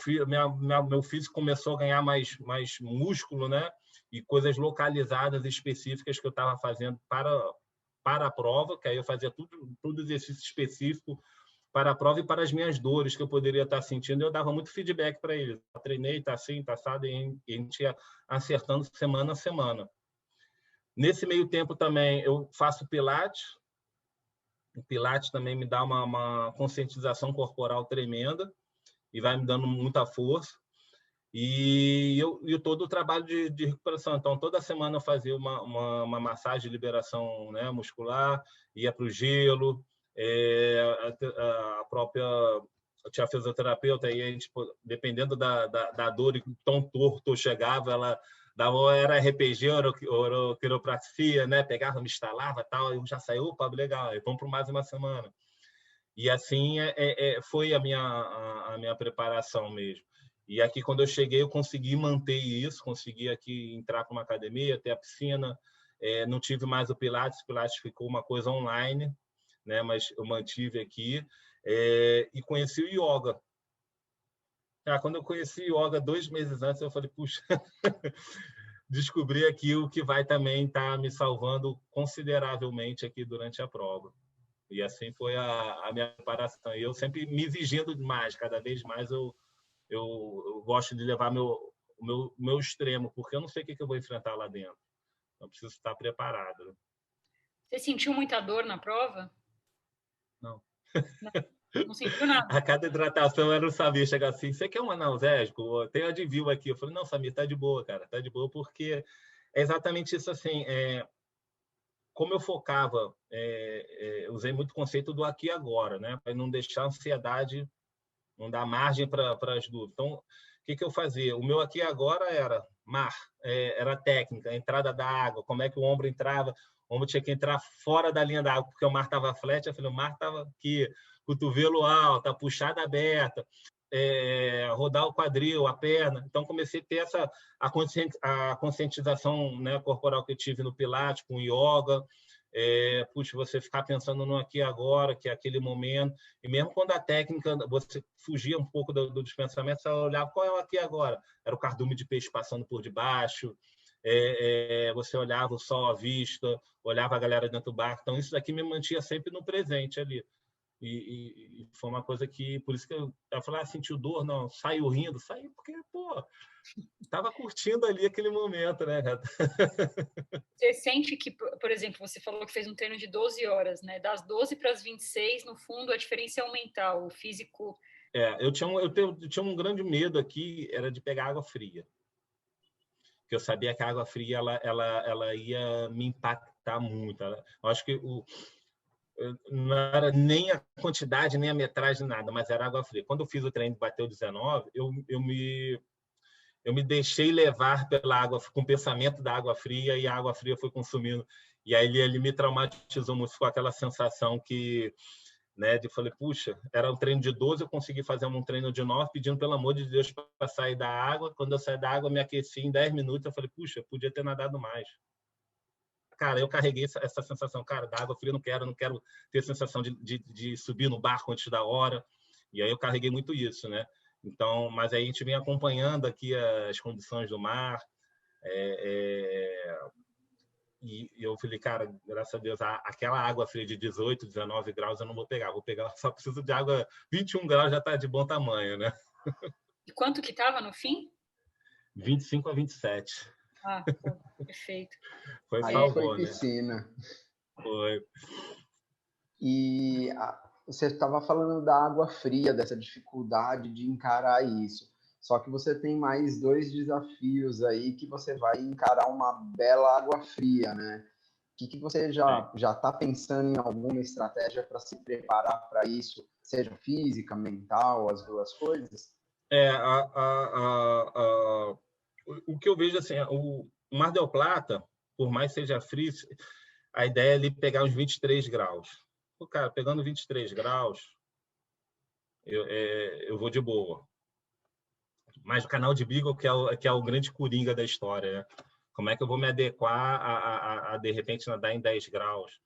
físico começou a ganhar mais músculo, né? E coisas localizadas, específicas que eu estava fazendo para a prova, que aí eu fazia tudo exercício específico para a prova e para as minhas dores que eu poderia estar sentindo. Eu dava muito feedback para eles. Treinei, está assim, está assado, e a gente ia acertando semana a semana. Nesse meio tempo também eu faço Pilates. O Pilates também me dá uma conscientização corporal tremenda e vai me dando muita força. E todo o trabalho de recuperação. Então, toda semana eu fazia uma massagem de liberação, né, muscular, ia para o gelo, a própria tinha fisioterapeuta, e a gente, dependendo da dor e tão torto eu chegava, ela dava, era RPG, quiropraxia, né? Pegava, me instalava, tal, eu já saí, opa, legal, aí vamos para mais uma semana. E assim foi a minha preparação mesmo. E aqui, quando eu cheguei, eu consegui manter isso, consegui aqui entrar para uma academia, ter a piscina, não tive mais o Pilates ficou uma coisa online, né? Mas eu mantive aqui, e conheci o yoga. Quando eu conheci o yoga 2 meses antes, eu falei, puxa, descobri aqui o que vai também estar me salvando consideravelmente aqui durante a prova. E assim foi a minha preparação. E eu sempre me exigindo mais, cada vez mais eu gosto de levar meu extremo, porque eu não sei o que eu vou enfrentar lá dentro. Eu preciso estar preparado. Você sentiu muita dor na prova? Não. Não sentiu nada? A cada hidratação eu não sabia chegar assim, você quer um analgésico? Tem Advil aqui. Eu falei, não, Samir, tá de boa, cara. Tá de boa, porque é exatamente isso assim. Como eu focava, eu usei muito o conceito do aqui e agora, né? Para não deixar a ansiedade, não dar margem para as dúvidas. Então, o que eu fazia? O meu aqui e agora era mar, era técnica, a entrada da água, como é que o ombro entrava, o ombro tinha que entrar fora da linha da água, porque o mar estava flat, eu falei, o mar estava aqui, cotovelo alto, a puxada aberta, rodar o quadril, a perna. Então, comecei a ter a conscientização, né, corporal que eu tive no Pilates, com o yoga. Puxa, você ficar pensando no aqui e agora, que é aquele momento. E mesmo quando a técnica, você fugia um pouco dos pensamentos, você olhava qual é o aqui e agora. Era o cardume de peixe passando por debaixo, você olhava o sol à vista, olhava a galera dentro do barco. Então, isso daqui me mantinha sempre no presente ali. E foi uma coisa que, por isso que eu falei, sentiu dor, não, saiu rindo, saiu porque, pô, estava curtindo ali aquele momento, né, cara? Você sente que, por exemplo, você falou que fez um treino de 12 horas, né? Das 12 para as 26, no fundo, a diferença é aumentar, o físico... Eu tinha um grande medo aqui, era de pegar água fria. Porque eu sabia que a água fria, ela ia me impactar muito. Eu acho que não era nem a quantidade, nem a metragem, nada, mas era água fria. Quando eu fiz o treino e bateu 19, eu me deixei levar pela água, com o pensamento da água fria, e a água fria foi consumindo. E aí ele me traumatizou muito, ficou aquela sensação que, né, de falei, puxa, era um treino de 12, eu consegui fazer um treino de 9, pedindo pelo amor de Deus para sair da água. Quando eu saí da água, me aqueci em 10 minutos, eu falei, puxa, podia ter nadado mais. Cara, eu carreguei essa sensação, cara, da água fria, não quero ter a sensação de subir no barco antes da hora. E aí eu carreguei muito isso, né? Então, mas aí a gente vem acompanhando aqui as condições do mar, eu falei, cara, graças a Deus, aquela água fria de 18, 19 graus eu não vou pegar. Vou pegar, só preciso de água 21 graus, já está de bom tamanho, né? E quanto que estava no fim? 25 a 27. Ah, pô, perfeito. Foi Aí salvou, foi né? piscina. Foi. E você estava falando da água fria, dessa dificuldade de encarar isso. Só que você tem mais 2 desafios aí que você vai encarar uma bela água fria, né? O que você já está pensando em alguma estratégia para se preparar para isso, seja física, mental, as duas coisas? O que eu vejo assim, o Mar del Plata, por mais seja frio, a ideia é ali pegar uns 23 graus. Pô, cara, pegando 23 graus, eu vou de boa. Mas o canal de Beagle que é o grande coringa da história, né? Como é que eu vou me adequar a de repente, nadar em 10 graus?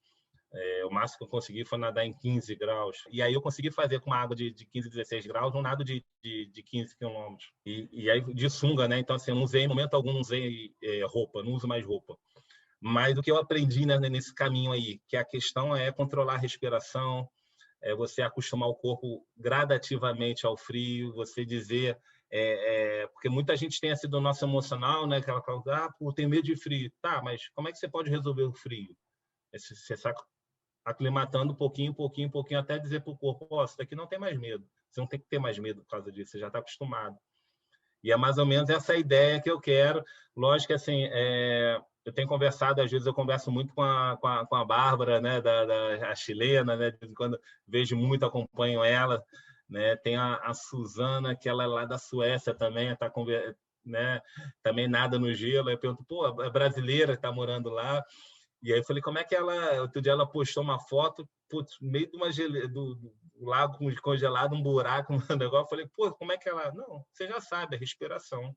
O máximo que eu consegui foi nadar em 15 graus. E aí eu consegui fazer com uma água de 15, 16 graus um nado de 15 quilômetros. E aí de sunga, né? Então, assim, eu não usei, em momento algum, não usei roupa, não uso mais roupa. Mas o que eu aprendi, né, nesse caminho aí, que a questão é controlar a respiração, você acostumar o corpo gradativamente ao frio, você dizer... porque muita gente tem esse do nosso emocional, né? Aquela coisa, pô, tenho medo de frio. Tá, mas como é que você pode resolver o frio? Você está aclimatando pouquinho, até dizer para o corpo, isso daqui não tem mais medo. Você não tem que ter mais medo por causa disso, você já está acostumado. E é mais ou menos essa ideia que eu quero. Lógico que, assim, eu tenho conversado, às vezes eu converso muito com a Bárbara, né, a chilena, né, de vez em quando vejo muito, acompanho ela, né, tem a Suzana, que ela é lá da Suécia também, está né, também nada no gelo, eu pergunto, pô, é brasileira, está morando lá, e aí eu falei, como é que ela... Outro dia ela postou uma foto, putz, no meio de do lago congelado, um buraco, um negócio. Eu falei, pô, como é que ela... Não, você já sabe, a respiração.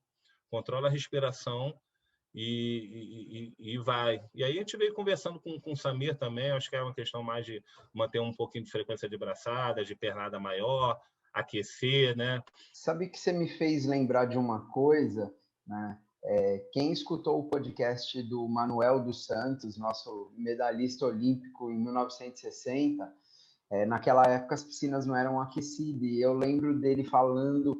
Controla a respiração e vai. E aí a gente veio conversando com o Samir também, acho que é uma questão mais de manter um pouquinho de frequência de braçada, de pernada maior, aquecer, né? Sabe que você me fez lembrar de uma coisa, né? Quem escutou o podcast do Manuel dos Santos, nosso medalhista olímpico em 1960, naquela época as piscinas não eram aquecidas, e eu lembro dele falando,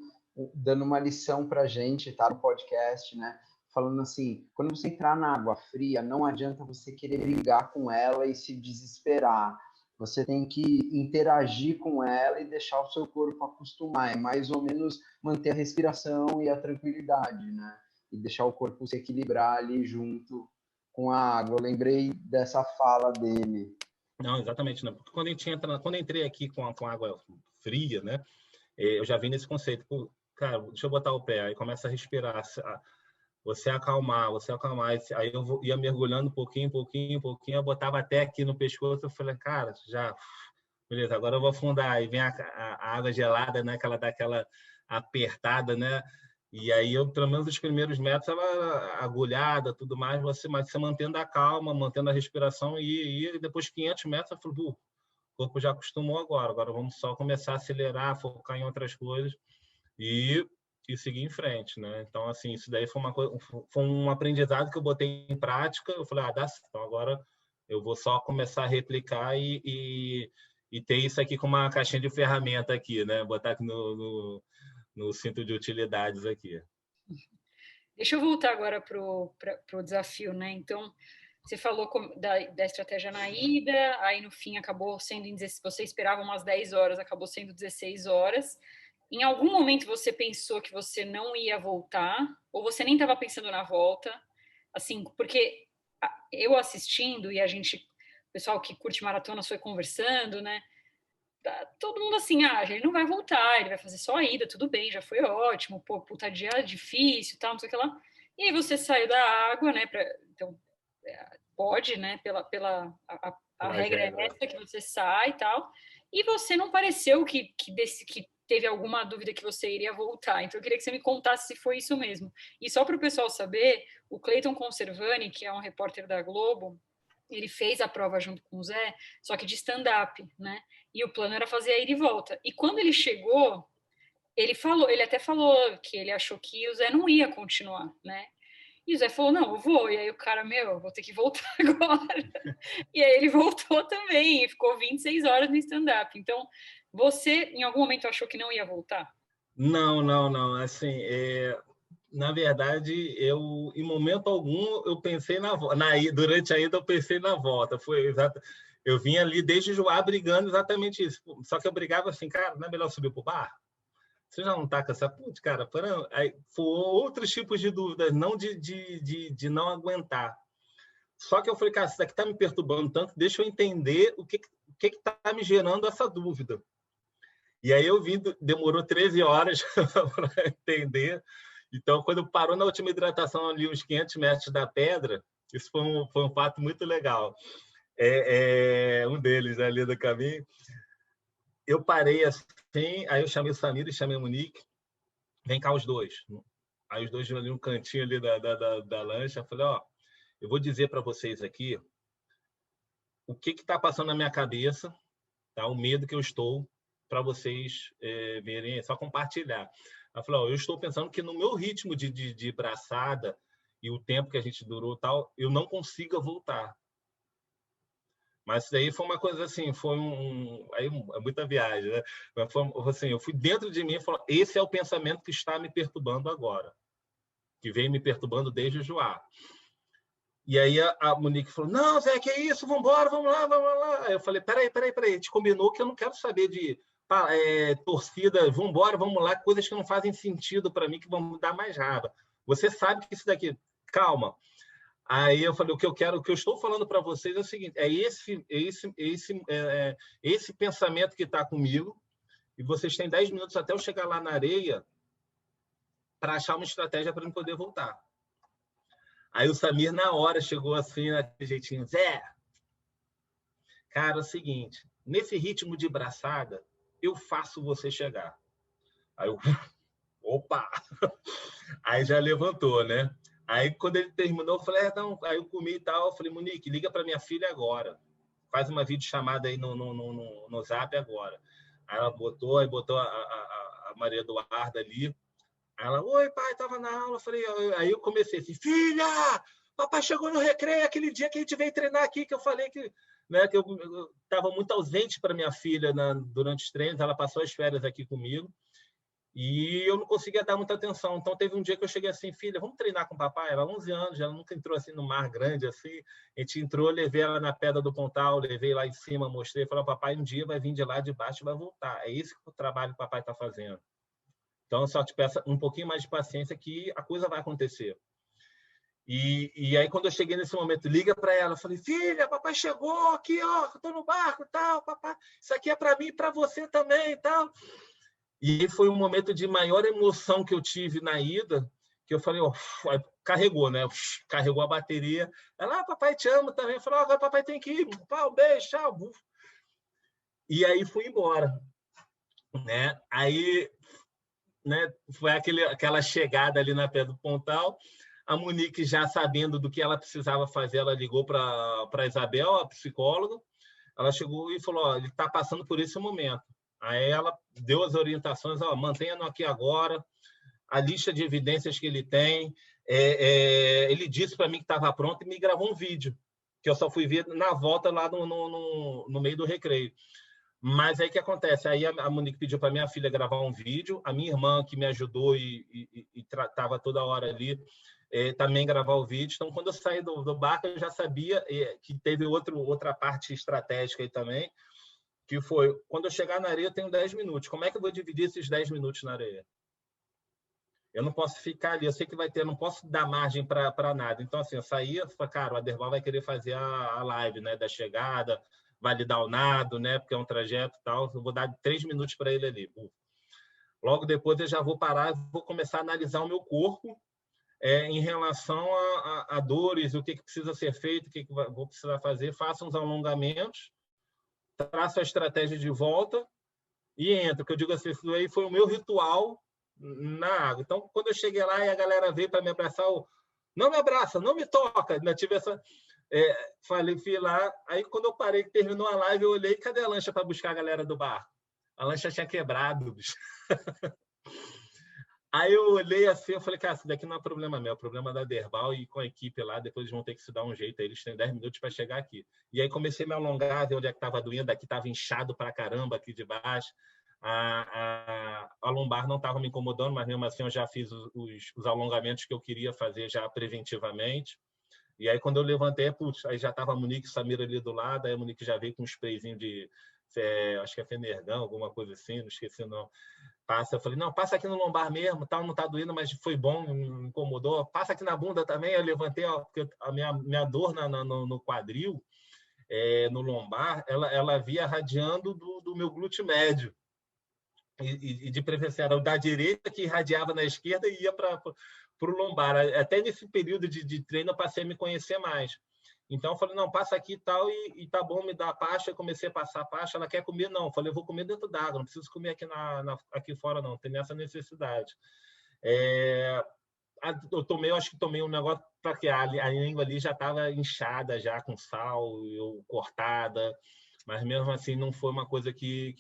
dando uma lição para a gente, tá, no podcast, né? Falando assim, quando você entrar na água fria, não adianta você querer brigar com ela e se desesperar. Você tem que interagir com ela e deixar o seu corpo acostumar. É mais ou menos manter a respiração e a tranquilidade, né? E deixar o corpo se equilibrar ali junto com a água. Eu lembrei dessa fala dele. Não, exatamente não. Porque quando eu entrei aqui com água fria, né? Eu já vim nesse conceito. Pô, cara, deixa eu botar o pé. Aí começa a respirar. Você acalmar. Aí eu ia mergulhando pouquinho, eu botava até aqui no pescoço. Eu falei, cara, já... Beleza, agora eu vou afundar. Aí vem a água gelada, né? Que ela dá aquela apertada, né? E aí, pelo menos os primeiros metros, ela agulhada, tudo mais, mas você mantendo a calma, mantendo a respiração, e depois de 500 metros, eu falei, o corpo já acostumou agora vamos só começar a acelerar, focar em outras coisas e seguir em frente, né? Então, assim, isso daí foi um aprendizado que eu botei em prática, eu falei, dá certo, então agora eu vou só começar a replicar e ter isso aqui como uma caixinha de ferramenta aqui, né? Botar aqui no cinto de utilidades aqui. Deixa eu voltar agora para o desafio, né? Então, você falou da estratégia na ida, aí no fim acabou sendo, você esperava umas 10 horas, acabou sendo 16 horas. Em algum momento você pensou que você não ia voltar, ou você nem estava pensando na volta? Assim, porque eu assistindo e o pessoal que curte maratonas foi conversando, né? Todo mundo assim, ele não vai voltar, ele vai fazer só a ida, tudo bem, já foi ótimo, pô, puta dia difícil, tal, não sei o que lá. E aí você saiu da água, né? Então, pode, né? A regra é essa, que você sai e tal. E você não pareceu que teve alguma dúvida que você iria voltar. Então, eu queria que você me contasse se foi isso mesmo. E só para o pessoal saber, o Cleiton Conservani, que é um repórter da Globo, ele fez a prova junto com o Zé, só que de stand-up, né? E o plano era fazer a ida e volta. E quando ele chegou, ele até falou que ele achou que o Zé não ia continuar, né? E o Zé falou, não, eu vou. E aí o cara, eu vou ter que voltar agora. E aí ele voltou também, e ficou 26 horas no stand-up. Então, você, em algum momento, achou que não ia voltar? Não. Assim, na verdade, em momento algum, eu pensei durante a ida, eu pensei na volta. Foi exato. Eu vinha ali desde Joá brigando exatamente isso. Só que eu brigava assim, cara, não é melhor subir pro bar? Você já não tá com essa... Putz, cara, aí foram outros tipos de dúvidas, não de não aguentar. Só que eu falei, cara, isso daqui tá me perturbando tanto, deixa eu entender o que tá me gerando essa dúvida. E aí eu vim, demorou 13 horas para entender. Então, quando parou na última hidratação ali, uns 500 metros da pedra, isso foi um fato muito legal. Um deles, ali do caminho. Eu parei assim, aí eu chamei o Samir e chamei a Monique. Vem cá os dois. Aí os dois ali no cantinho ali da lancha. Eu falei, eu vou dizer para vocês aqui o que está passando na minha cabeça, tá? O medo que eu estou, para vocês verem, é só compartilhar. Ela falou, eu estou pensando que no meu ritmo de braçada e o tempo que a gente durou tal, eu não consiga voltar. Mas isso daí foi uma coisa assim, é muita viagem, né? Mas foi assim, eu fui dentro de mim e falei, esse é o pensamento que está me perturbando agora, que vem me perturbando desde o Joá. E aí a Monique falou, não, Zé, que é isso? Vamos lá. Aí eu falei, peraí, a gente combinou que eu não quero saber de torcida, vamos lá, coisas que não fazem sentido para mim, que vão me dar mais raiva. Você sabe que isso daqui... Calma. Aí eu falei, o que eu estou falando para vocês é o seguinte, esse pensamento que está comigo, e vocês têm 10 minutos até eu chegar lá na areia para achar uma estratégia para eu poder voltar. Aí o Samir, na hora, chegou assim, naquele jeitinho, Zé, cara, é o seguinte, nesse ritmo de braçada, eu faço você chegar. Aí eu, opa! Aí já levantou, né? Aí, quando ele terminou, eu falei, não. Aí eu comi e tal, eu falei, Monique, liga para minha filha agora. Faz uma videochamada aí no Zap agora. Aí ela botou a Maria Eduarda ali. Aí ela, oi, pai, tava na aula. Eu falei, aí eu comecei assim, filha, papai chegou no recreio, aquele dia que a gente veio treinar aqui, que eu falei que eu estava muito ausente para minha filha durante os treinos, ela passou as férias aqui comigo. E eu não conseguia dar muita atenção. Então, teve um dia que eu cheguei assim, filha, vamos treinar com o papai? Ela 11 anos, ela nunca entrou assim no mar grande, assim. A gente entrou, levei ela na Pedra do Pontal, levei lá em cima, mostrei, falei, papai um dia vai vir de lá de baixo e vai voltar. É esse o trabalho que o papai está fazendo. Então, só te peço um pouquinho mais de paciência que a coisa vai acontecer. E aí, quando eu cheguei nesse momento, liga para ela, eu falei, filha, papai chegou aqui, eu tô no barco, tal, papai, isso aqui é para mim e para você também, tal. E foi um momento de maior emoção que eu tive na ida, que eu falei, carregou, né? Carregou a bateria. Ela, papai, te amo também. Eu falei, agora papai tem que ir. Um beijo, tchau. E aí fui embora. Né? Aí, né, foi aquela chegada ali na Pedra do Pontal. A Monique, já sabendo do que ela precisava fazer, ela ligou para a Isabel, a psicóloga. Ela chegou e falou, ele está passando por esse momento. Aí ela deu as orientações, mantenha-no aqui agora, a lista de evidências que ele tem. Ele disse para mim que estava pronto e me gravou um vídeo, que eu só fui ver na volta lá no meio do recreio. Mas aí o que acontece? Aí a Monique pediu para minha filha gravar um vídeo, a minha irmã, que me ajudou e estava toda hora ali, também gravar o vídeo. Então, quando eu saí do barco, eu já sabia que teve outra parte estratégica aí também, que foi, quando eu chegar na areia, eu tenho 10 minutos. Como é que eu vou dividir esses 10 minutos na areia? Eu não posso ficar ali, eu sei que vai ter, eu não posso dar margem para nada. Então, assim, eu saía, cara, o Aderval vai querer fazer a live, né, da chegada, validar o nado, né, porque é um trajeto e tal, eu vou dar 3 minutos para ele ali. Logo depois eu já vou parar, vou começar a analisar o meu corpo em relação a dores, o que precisa ser feito, o que vou precisar fazer, faço uns alongamentos, traço a estratégia de volta e entro. Porque eu digo assim, isso aí foi o meu ritual na água. Então, quando eu cheguei lá e a galera veio para me abraçar, não me abraça, não me toca. Ainda tive essa... fui lá. Aí, quando eu parei, que terminou a live, eu olhei, cadê a lancha para buscar a galera do barco? A lancha tinha quebrado. Aí eu olhei assim, eu falei, cara, isso daqui não é problema meu, é problema da Derbal e com a equipe lá, depois eles vão ter que se dar um jeito, aí eles têm 10 minutos para chegar aqui. E aí comecei a me alongar, ver onde é que estava doendo, aqui estava inchado pra caramba, aqui de baixo. A lombar não estava me incomodando, mas mesmo assim eu já fiz os alongamentos que eu queria fazer já preventivamente. E aí quando eu levantei, putz, aí já estava a Monique e Samira ali do lado, aí a Monique já veio com um sprayzinho de, acho que é Fenergan, alguma coisa assim, não esqueci não. Passa, eu falei, não, passa aqui no lombar mesmo, tal, não tá doendo, mas foi bom, não incomodou. Passa aqui na bunda também, eu levantei, ó, porque a minha dor no quadril, no lombar, ela via radiando do meu glúteo médio. E de preferência era o da direita que irradiava na esquerda e ia para o lombar. Até nesse período de treino eu passei a me conhecer mais. Então eu falei, não, passa aqui e tal, e tá bom, me dá a pasta. Eu comecei a passar a pasta, ela quer comer? Não. Eu falei, eu vou comer dentro d'água, não preciso comer aqui fora, não, tem essa necessidade. Eu acho que tomei um negócio para que a língua ali já estava inchada, já com sal, ou cortada, mas mesmo assim não foi uma coisa que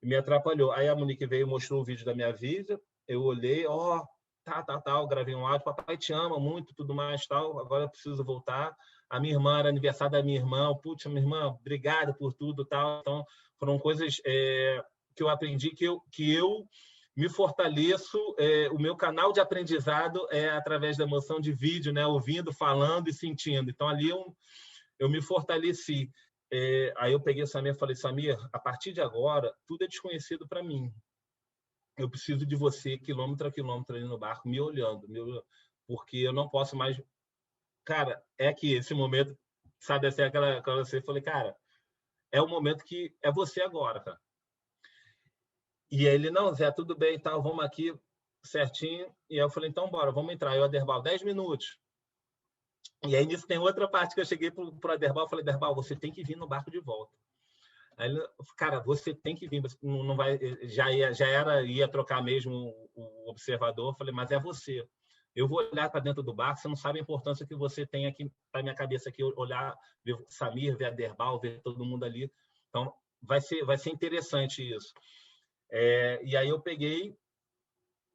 me atrapalhou. Aí a Monique veio e mostrou o vídeo da minha Visa, eu olhei, tal, gravei um áudio, papai te ama muito, tudo mais, tal, agora eu preciso voltar. A minha irmã, era aniversário da minha irmã, putz, minha irmã, obrigado por tudo, tal. Então, foram coisas que eu aprendi, que eu me fortaleço, o meu canal de aprendizado é através da emoção de vídeo, né? Ouvindo, falando e sentindo. Então, ali eu me fortaleci. Aí eu peguei o Samir e falei, Samir, a partir de agora, tudo é desconhecido para mim. Eu preciso de você, quilômetro a quilômetro, ali no barco, me olhando, porque eu não posso mais... Cara, é que esse momento, sabe, assim, aquela você, falei, cara, é o momento que é você agora, cara. E ele, não, Zé, tudo bem, tal, vamos aqui, certinho. E aí eu falei, então bora, vamos entrar. Eu, Aderbal, 10 minutos. E aí nisso tem outra parte que eu cheguei pro Aderbal, falei, Aderbal, você tem que vir no barco de volta. Aí ele, cara, você tem que vir, não vai, ia trocar mesmo o observador. Eu falei, mas é você. Eu vou olhar para dentro do barco, você não sabe a importância que você tem aqui para minha cabeça aqui, olhar, ver o Samir, ver a Aderbal, ver todo mundo ali. Então vai ser interessante isso. E aí eu peguei,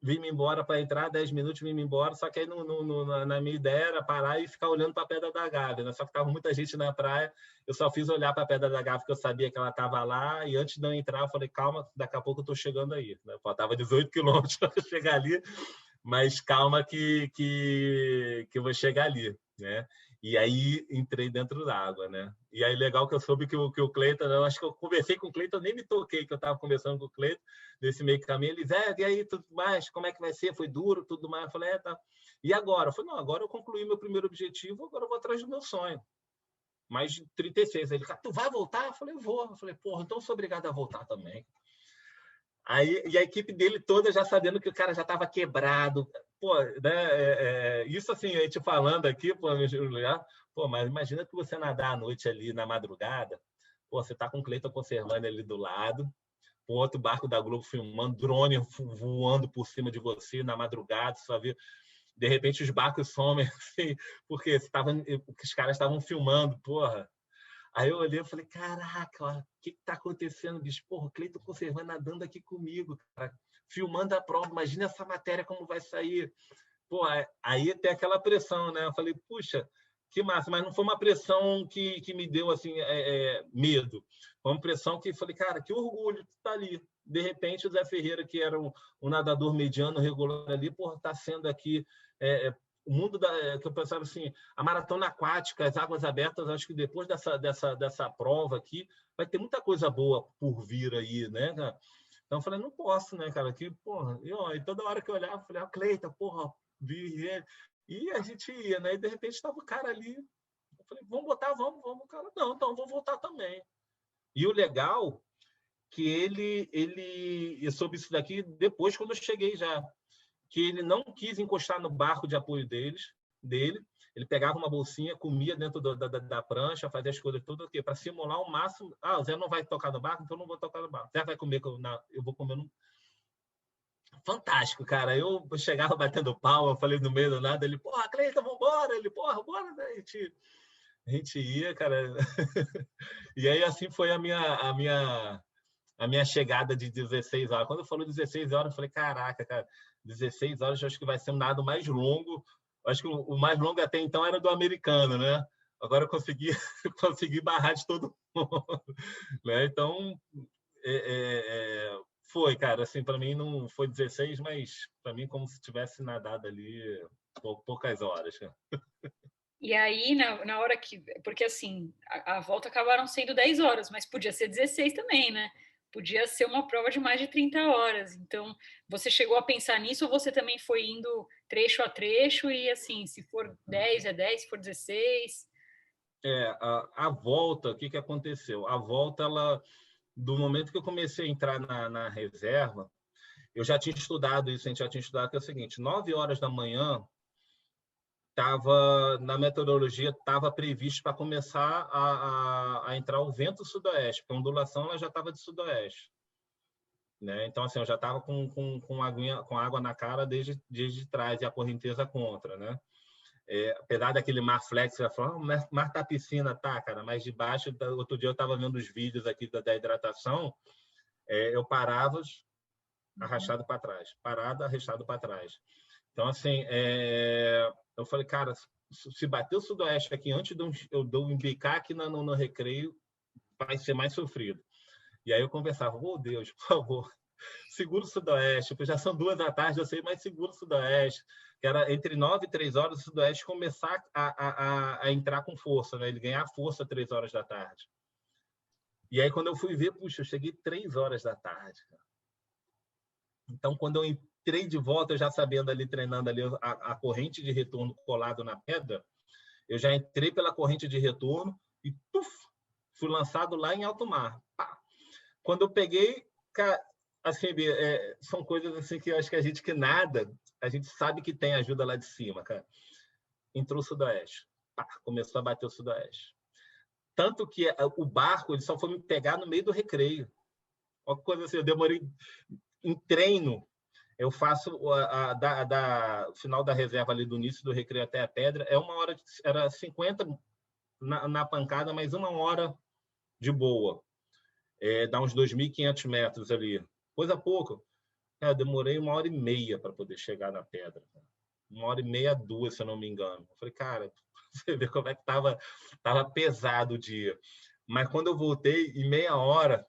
vim-me embora para entrar, 10 minutos, vim-me embora, só que aí na minha ideia era parar e ficar olhando para a Pedra da Gávea, né? Só que estava muita gente na praia, eu só fiz olhar para a Pedra da Gávea porque eu sabia que ela estava lá, e antes de eu entrar eu falei, calma, daqui a pouco eu estou chegando aí. Né? Faltava 18 quilômetros para chegar ali, mas calma que eu vou chegar ali, né? E aí entrei dentro da água, né? E aí legal que eu soube que o Cleiton, eu acho que eu conversei com o Cleiton, nem me toquei que eu estava conversando com o Cleiton nesse meio caminho. Ele disse, e aí, tudo mais, como é que vai ser? Foi duro, tudo mais? Eu falei, tá. E agora? Eu falei, não, agora eu concluí meu primeiro objetivo, agora eu vou atrás do meu sonho. Mais de 36. Ele, tu vai voltar? Eu falei, vou. Eu falei, porra, então eu sou obrigado a voltar também. Aí, e a equipe dele toda já sabendo que o cara já estava quebrado. Pô, né? Isso assim, a gente falando aqui, pô, mas imagina que você nadar à noite ali na madrugada, pô, você tá com o Cleiton conservando ali do lado, o outro barco da Globo filmando, drone voando por cima de você na madrugada, só vê, de repente os barcos somem, assim, porque os caras estavam filmando, porra. Aí eu olhei e falei, caraca, o que tá acontecendo, bicho? Porra, o Cleiton conservando nadando aqui comigo, cara, filmando a prova, imagina essa matéria como vai sair. Pô, aí tem aquela pressão, né? Eu falei, puxa, que massa, mas não foi uma pressão que me deu assim medo. Foi uma pressão que falei, cara, que orgulho de estar ali. De repente, o Zé Ferreira, que era um nadador mediano, regular ali, por estar sendo aqui o mundo que eu pensava assim, a maratona aquática, as águas abertas, acho que depois dessa prova aqui, vai ter muita coisa boa por vir aí, né, cara? Então eu falei, não posso, né, cara? Que, porra, e toda hora que eu olhava, eu falei, Cleiton, porra, vi ele. E a gente ia, né? E de repente estava o cara ali. Eu falei, vamos botar, vamos. O cara, não, então vou voltar também. E o legal que eu soube isso daqui depois, quando eu cheguei já, que ele não quis encostar no barco de apoio dele. Ele pegava uma bolsinha, comia dentro da prancha, fazia as coisas todas para simular o máximo. O Zé não vai tocar no barco, então eu não vou tocar no barco. O Zé vai comer, eu vou comer no... Fantástico, cara. Eu chegava batendo palma, eu falei no meio do nada, ele, porra, Cleiton, vambora. Ele, porra, bora, né? A gente ia, cara. E aí assim foi a minha a minha chegada de 16 horas. Quando eu falou 16 horas, eu falei, caraca, cara, 16 horas eu acho que vai ser um nado mais longo. Eu acho que o mais longo até então era do americano, né? Agora eu consegui, consegui barrar de todo mundo. Né? Então, foi, cara, assim, para mim não foi 16, mas para mim como se tivesse nadado ali poucas horas. Né? E aí, na hora que... Porque, assim, a volta acabaram sendo 10 horas, mas podia ser 16 também, né? Podia ser uma prova de mais de 30 horas. Então, você chegou a pensar nisso ou você também foi indo trecho a trecho e, assim, se for 10, é 10, se for 16... A volta, o que aconteceu? A volta, ela, do momento que eu comecei a entrar na reserva, eu já tinha estudado isso, a gente já tinha estudado, que é o seguinte, 9 horas da manhã, na meteorologia, estava previsto para começar a entrar o vento sudoeste, porque a ondulação ela já estava de sudoeste. Né? Então, assim, eu já estava com água na cara desde trás, e a correnteza contra, né? Apesar daquele mar flex, você vai falar, mar tá piscina, tá, cara, mas de baixo, outro dia eu estava vendo os vídeos aqui da hidratação, eu parava arrastado para trás, parada, arrastado para trás. Então, assim, eu falei, cara, se bater o sudoeste aqui antes de eu embicar aqui no recreio, vai ser mais sofrido. E aí eu conversava, Deus, por favor, segura o sudoeste, porque já são 2 da tarde, eu sei, mas segura o sudoeste, que era entre 9 e 3 horas o sudoeste começar a entrar com força, né? Ele ganhar força 3 horas da tarde. E aí quando eu fui ver, puxa, eu cheguei 3 horas da tarde. Então, quando eu entrei de volta, eu já sabendo ali, treinando ali a corrente de retorno colado na pedra, eu já entrei pela corrente de retorno e fui lançado lá em alto mar. Pá. Quando eu peguei, cara, assim, são coisas assim que eu acho que a gente que nada, a gente sabe que tem ajuda lá de cima, cara. Entrou o sudoeste. Pá, começou a bater o sudoeste. Tanto que o barco ele só foi me pegar no meio do recreio. Uma coisa assim, eu demorei em treino. Eu faço final da reserva ali do início do recreio até a pedra, era 50 na pancada, mais 1 hora de boa. Dá uns 2.500 metros ali. Coisa pouca. Eu demorei 1h30 para poder chegar na pedra. 1h30, 2, se eu não me engano. Eu falei, cara, você vê como é que tava pesado o dia. Mas quando eu voltei, em meia hora,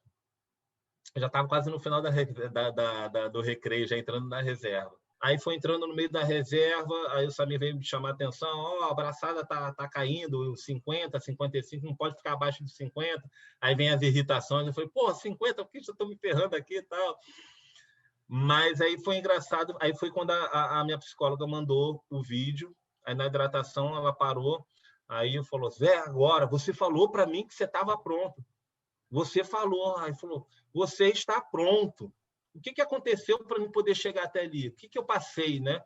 eu já estava quase no final do recreio, já entrando na reserva. Aí foi entrando no meio da reserva, aí o Samir veio me chamar a atenção, a braçada tá caindo, 50, 55, não pode ficar abaixo de 50. Aí vem as irritações, eu falei, 50, por que eu estou me ferrando aqui e tal? Mas aí foi engraçado, aí foi quando a minha psicóloga mandou o vídeo, aí na hidratação ela parou, aí falou, Zé, agora, você falou para mim que você estava pronto. Você falou, aí falou, você está pronto. O que aconteceu para mim poder chegar até ali? O que eu passei, né?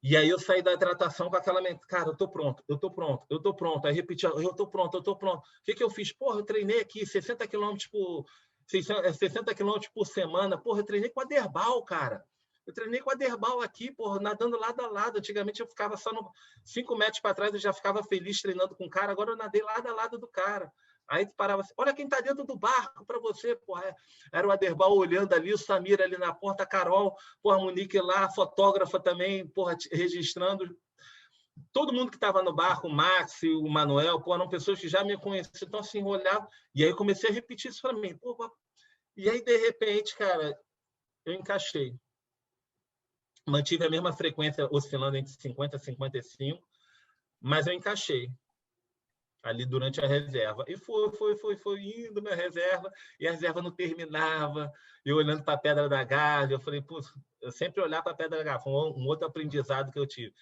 E aí eu saí da hidratação com aquela mente, cara, eu tô pronto. Aí repeti, eu tô pronto. O que eu fiz? Porra, eu treinei aqui 60 quilômetros por semana. Porra, eu treinei com a Derbal, cara. Eu treinei com a Derbal aqui, porra, nadando lado a lado. Antigamente eu ficava só 5 metros para trás, eu já ficava feliz treinando com o cara. Agora eu nadei lado a lado do cara. Aí tu parava assim, olha quem está dentro do barco para você, porra. Era o Aderbal olhando ali, o Samir ali na porta, a Carol, porra, a Monique lá, a fotógrafa também, porra, registrando. Todo mundo que estava no barco, o Max, o Manuel, porra, eram pessoas que já me conheciam, então assim, olhava. E aí eu comecei a repetir isso para mim. Porra. E aí, de repente, cara, eu encaixei. Mantive a mesma frequência, oscilando entre 50 e 55, mas eu encaixei ali durante a reserva. E foi indo na reserva, e a reserva não terminava, eu olhando para a Pedra da Gávea, eu falei, pô, eu sempre olhar para a Pedra da Gávea, foi um outro aprendizado que eu tive.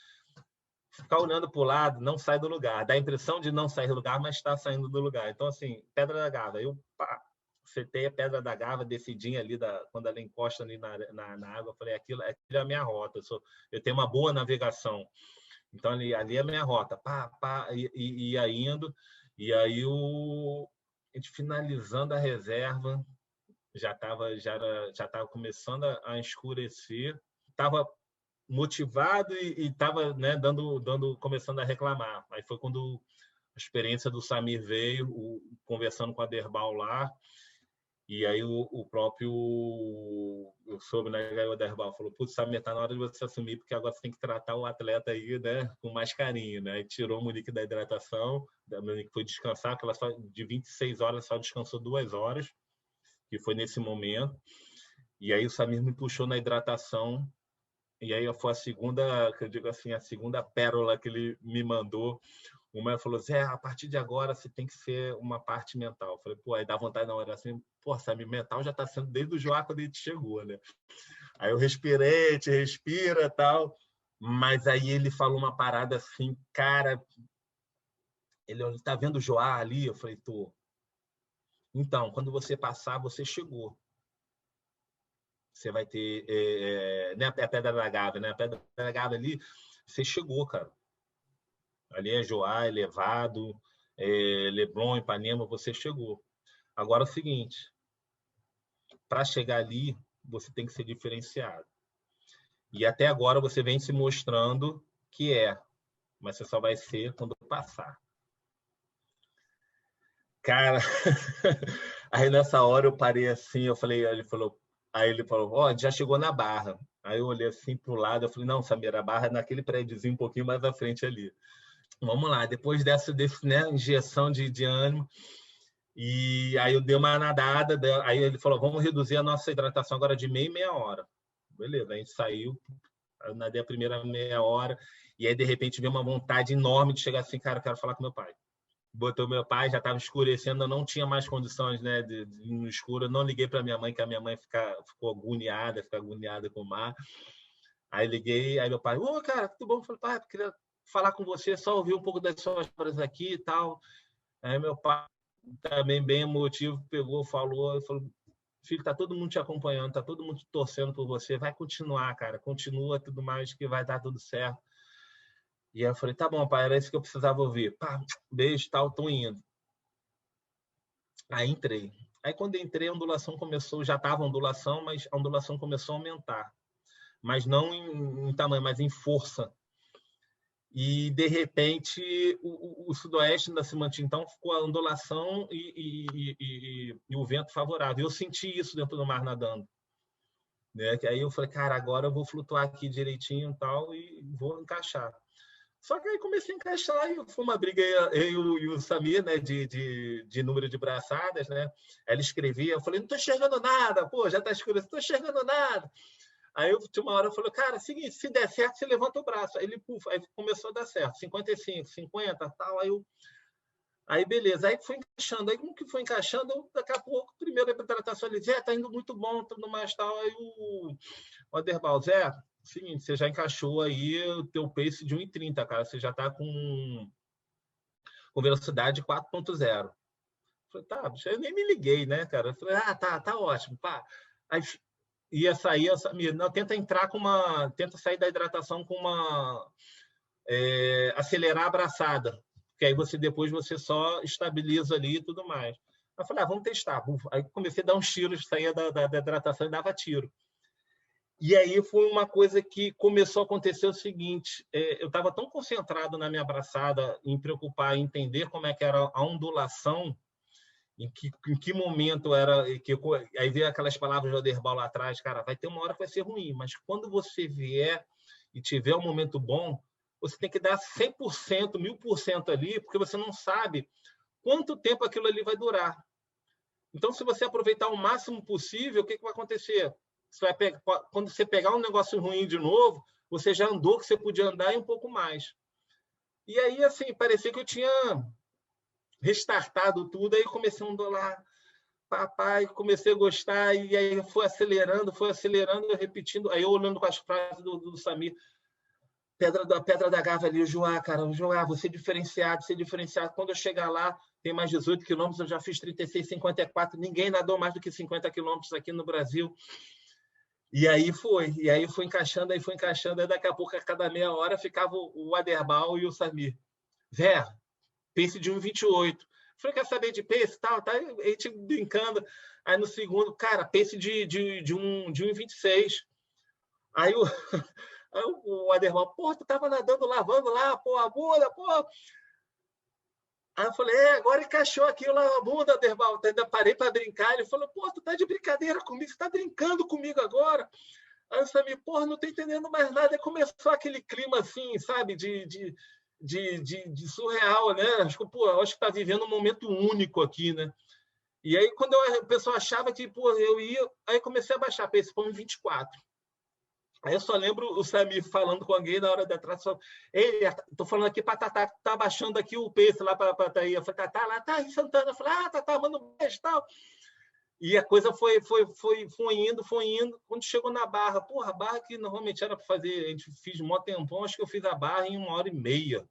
Ficar olhando para o lado, não sai do lugar, dá a impressão de não sair do lugar, mas está saindo do lugar. Então, assim, Pedra da Gávea, eu setei a Pedra da Gávea, decidinha ali, quando ela encosta ali na água, eu falei, aquilo é a minha rota, eu tenho uma boa navegação. Então, ali é a minha rota, e aí indo, e aí a gente finalizando a reserva, já estava começando a escurecer, estava motivado e estava, né, começando a reclamar. Aí foi quando a experiência do Samir veio, conversando com a Derbal lá, E aí o próprio, eu soube, né, o Aderbal falou, putz, Samir, tá na hora de você assumir, porque agora você tem que tratar o atleta aí, né, com mais carinho, né? E tirou o Monique da hidratação, a Monique foi descansar, que ela só, de 26 horas só descansou 2 horas, que foi nesse momento. E aí o Samir me puxou na hidratação, e aí foi a segunda, que eu digo assim, a segunda pérola que ele me mandou. Uma falou, Zé, a partir de agora você tem que ser uma parte mental. Eu falei, pô, aí dá vontade na hora assim, pô, sabe, mental já tá sendo desde o Joá quando a gente chegou, né? Aí eu respirei, te respira e tal. Mas aí ele falou uma parada assim, cara, ele tá vendo o Joá ali? Eu falei, tô. Então, quando você passar, você chegou. Você vai ter, né, a Pedra da Gávea, né? A Pedra da Gávea ali, você chegou, cara. Ali é Joá, Elevado, Leblon, Ipanema, você chegou. Agora é o seguinte, para chegar ali, você tem que ser diferenciado. E até agora você vem se mostrando que mas você só vai ser quando passar. Cara, aí nessa hora eu parei assim, eu falei, aí ele falou, ó, já chegou na Barra. Aí eu olhei assim pro lado, eu falei, não, Samir, a Barra é naquele prédiozinho um pouquinho mais à frente ali. Vamos lá, depois dessa né, injeção de ânimo, e aí eu dei uma nadada, aí ele falou, vamos reduzir a nossa hidratação agora de meia hora. Beleza, a gente saiu, eu nadei a primeira meia hora, e aí de repente veio uma vontade enorme de chegar assim, cara, eu quero falar com meu pai. Botou meu pai, já estava escurecendo, eu não tinha mais condições, né, de ir no escuro, eu não liguei para minha mãe, que a minha mãe ficou agoniada com o mar. Aí liguei, aí meu pai, ô, cara, tudo bom? Eu falei, pai, eu queria falar com você, só ouvir um pouco das suas histórias aqui e tal. Aí meu pai, também bem emotivo, pegou, falou, filho, tá todo mundo te acompanhando, tá todo mundo torcendo por você, vai continuar, cara, continua tudo mais que vai dar tudo certo. E aí eu falei, tá bom, pai, era isso que eu precisava ouvir. Pá, beijo, tal, tô indo. Aí entrei. Aí quando entrei, a ondulação começou, já estava ondulação, mas a ondulação começou a aumentar. Mas não em tamanho, mas em força. E, de repente, o sudoeste ainda se mantinha. Então, ficou a ondulação e o vento favorável. Eu senti isso dentro do mar nadando. Né? Que aí eu falei, cara, agora eu vou flutuar aqui direitinho e tal e vou encaixar. Só que aí comecei a encaixar e foi uma briga, eu e o Samir, né, de número de braçadas, né? Aí ele escrevia, eu falei, não estou enxergando nada, pô, já está escuro, não estou enxergando nada. Aí tinha uma hora eu falei, cara, seguinte, se der certo, você levanta o braço. Aí ele, aí começou a dar certo, 55, 50, tal, aí beleza, aí foi encaixando, aí como que foi encaixando, daqui a pouco, primeiro a hidratação, ele dizia, tá indo muito bom, tudo mais, tal, aí o Aderbal, Zé, seguinte, você já encaixou aí o teu pace de 1,30, cara, você já tá com velocidade 4,0. Falei, tá, eu nem me liguei, né, cara? Eu falei, tá ótimo, pá. Aí ia sair, não, tenta sair da hidratação com acelerar a abraçada, que aí depois você só estabiliza ali e tudo mais. Eu falei, vamos testar. Aí comecei a dar uns tiros, saía da hidratação e dava tiro. E aí foi uma coisa que começou a acontecer o seguinte, eu estava tão concentrado na minha abraçada, em preocupar, em entender como é que era a ondulação, em que momento era, aí veio aquelas palavras do Aderbal lá atrás, cara, vai ter uma hora que vai ser ruim, mas quando você vier e tiver um momento bom, você tem que dar 100%, 1000% ali, porque você não sabe quanto tempo aquilo ali vai durar. Então, se você aproveitar o máximo possível, o que vai acontecer? Quando você pegar um negócio ruim de novo, você já andou que você podia andar e um pouco mais. E aí, assim, parecia que eu tinha restartado tudo, aí comecei a ondular, papai, comecei a gostar, e aí foi acelerando, repetindo, aí eu olhando com as frases do Samir, Pedra da Gávea ali, o Joá, cara, você diferenciado, quando eu chegar lá, tem mais 18 quilômetros, eu já fiz 36, 54, ninguém nadou mais do que 50 quilômetros aqui no Brasil. E aí foi encaixando, aí daqui a pouco, a cada meia hora, ficava o Aderbal e o Samir. Zé, pace de 1,28. Falei, quer saber de pace? Tal, tá? A gente brincando. Aí no segundo, cara, pace de 1,26. Aí o Aderbal, pô, tu tava nadando, lavando lá, pô, a bunda, pô. Aí eu falei, agora encaixou aquilo na bunda, Derbal. Ainda parei para brincar. Ele falou, pô, tu tá de brincadeira comigo, você tá brincando comigo agora. Aí eu falei, porra, não tô entendendo mais nada. Aí começou aquele clima assim, sabe, de surreal, né? Acho que tá vivendo um momento único aqui, né? E aí, quando o pessoal achava que, pô, eu ia, aí comecei a baixar, para esse pão 24. Aí eu só lembro o Samir falando com alguém na hora da atração. Ei, tô falando aqui para Tatá, tá baixando aqui o pace lá para Thaí. Eu falei, Tatá, lá tá em Santana. Eu falei, Tatá, manda um beijo e tal. E a coisa foi indo. Quando chegou na Barra, porra, a Barra que normalmente era para fazer, a gente fez um mó tempão, acho que eu fiz a Barra em 1h30.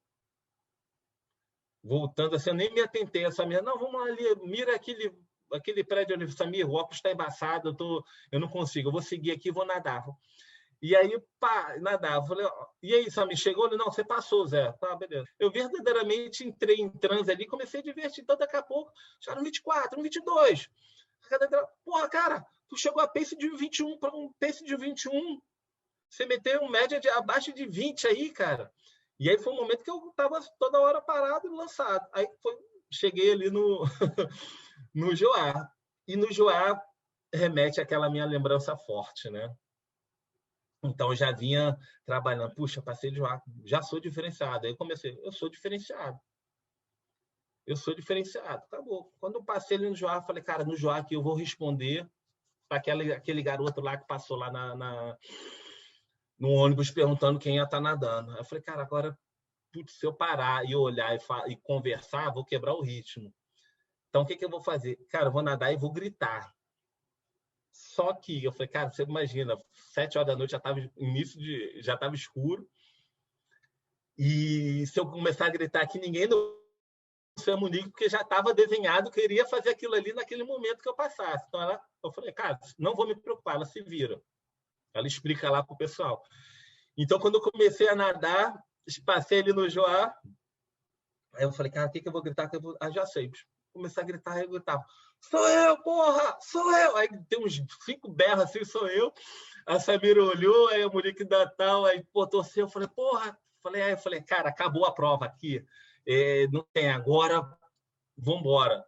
Voltando assim, eu nem me atentei a essa minha. Não, vamos ali, mira aquele prédio ali, Samir, o óculos está embaçado, eu não consigo, eu vou seguir aqui, vou nadar. E aí, pá, nadava. Falei, e aí, Samir, chegou? Não, você passou, Zé. Tá, beleza. Eu verdadeiramente entrei em transe ali, comecei a divertir. Então, daqui a pouco, já no 24, no 22. Porra, cara, tu chegou a pace de 21 para um pace de 21. Você meteu um média de abaixo de 20 aí, cara. E aí foi um momento que eu tava toda hora parado e lançado. Aí cheguei ali no Joá. E no Joá remete àquela minha lembrança forte, né? Então, eu já vinha trabalhando. Puxa, passei de Joá, já sou diferenciado. Aí eu comecei, eu sou diferenciado. Acabou. Quando eu passei ali no Joá, eu falei, cara, no Joá aqui eu vou responder para aquele garoto lá que passou lá no ônibus perguntando quem ia estar nadando. Aí eu falei, cara, agora, putz, se eu parar e olhar e conversar, vou quebrar o ritmo. Então, o que eu vou fazer? Cara, eu vou nadar e vou gritar. Só que eu falei, cara, você imagina, 7 horas da noite já estava escuro. E se eu começar a gritar aqui, ninguém no Chamonix, porque já estava desenhado que eu iria fazer aquilo ali naquele momento que eu passasse. Então, eu falei, cara, não vou me preocupar, ela se vira. Ela explica lá para o pessoal. Então, quando eu comecei a nadar, passei ali no Joá, aí eu falei, cara, o que eu vou gritar? Já sei. Comecei a gritar, eu gritava, sou eu, porra, sou eu. Aí tem uns 5 berros assim, sou eu. A Samira olhou, aí o Monique da tal, aí torceu, eu falei, porra. Aí eu falei, cara, acabou a prova aqui. Não tem, agora vamos embora.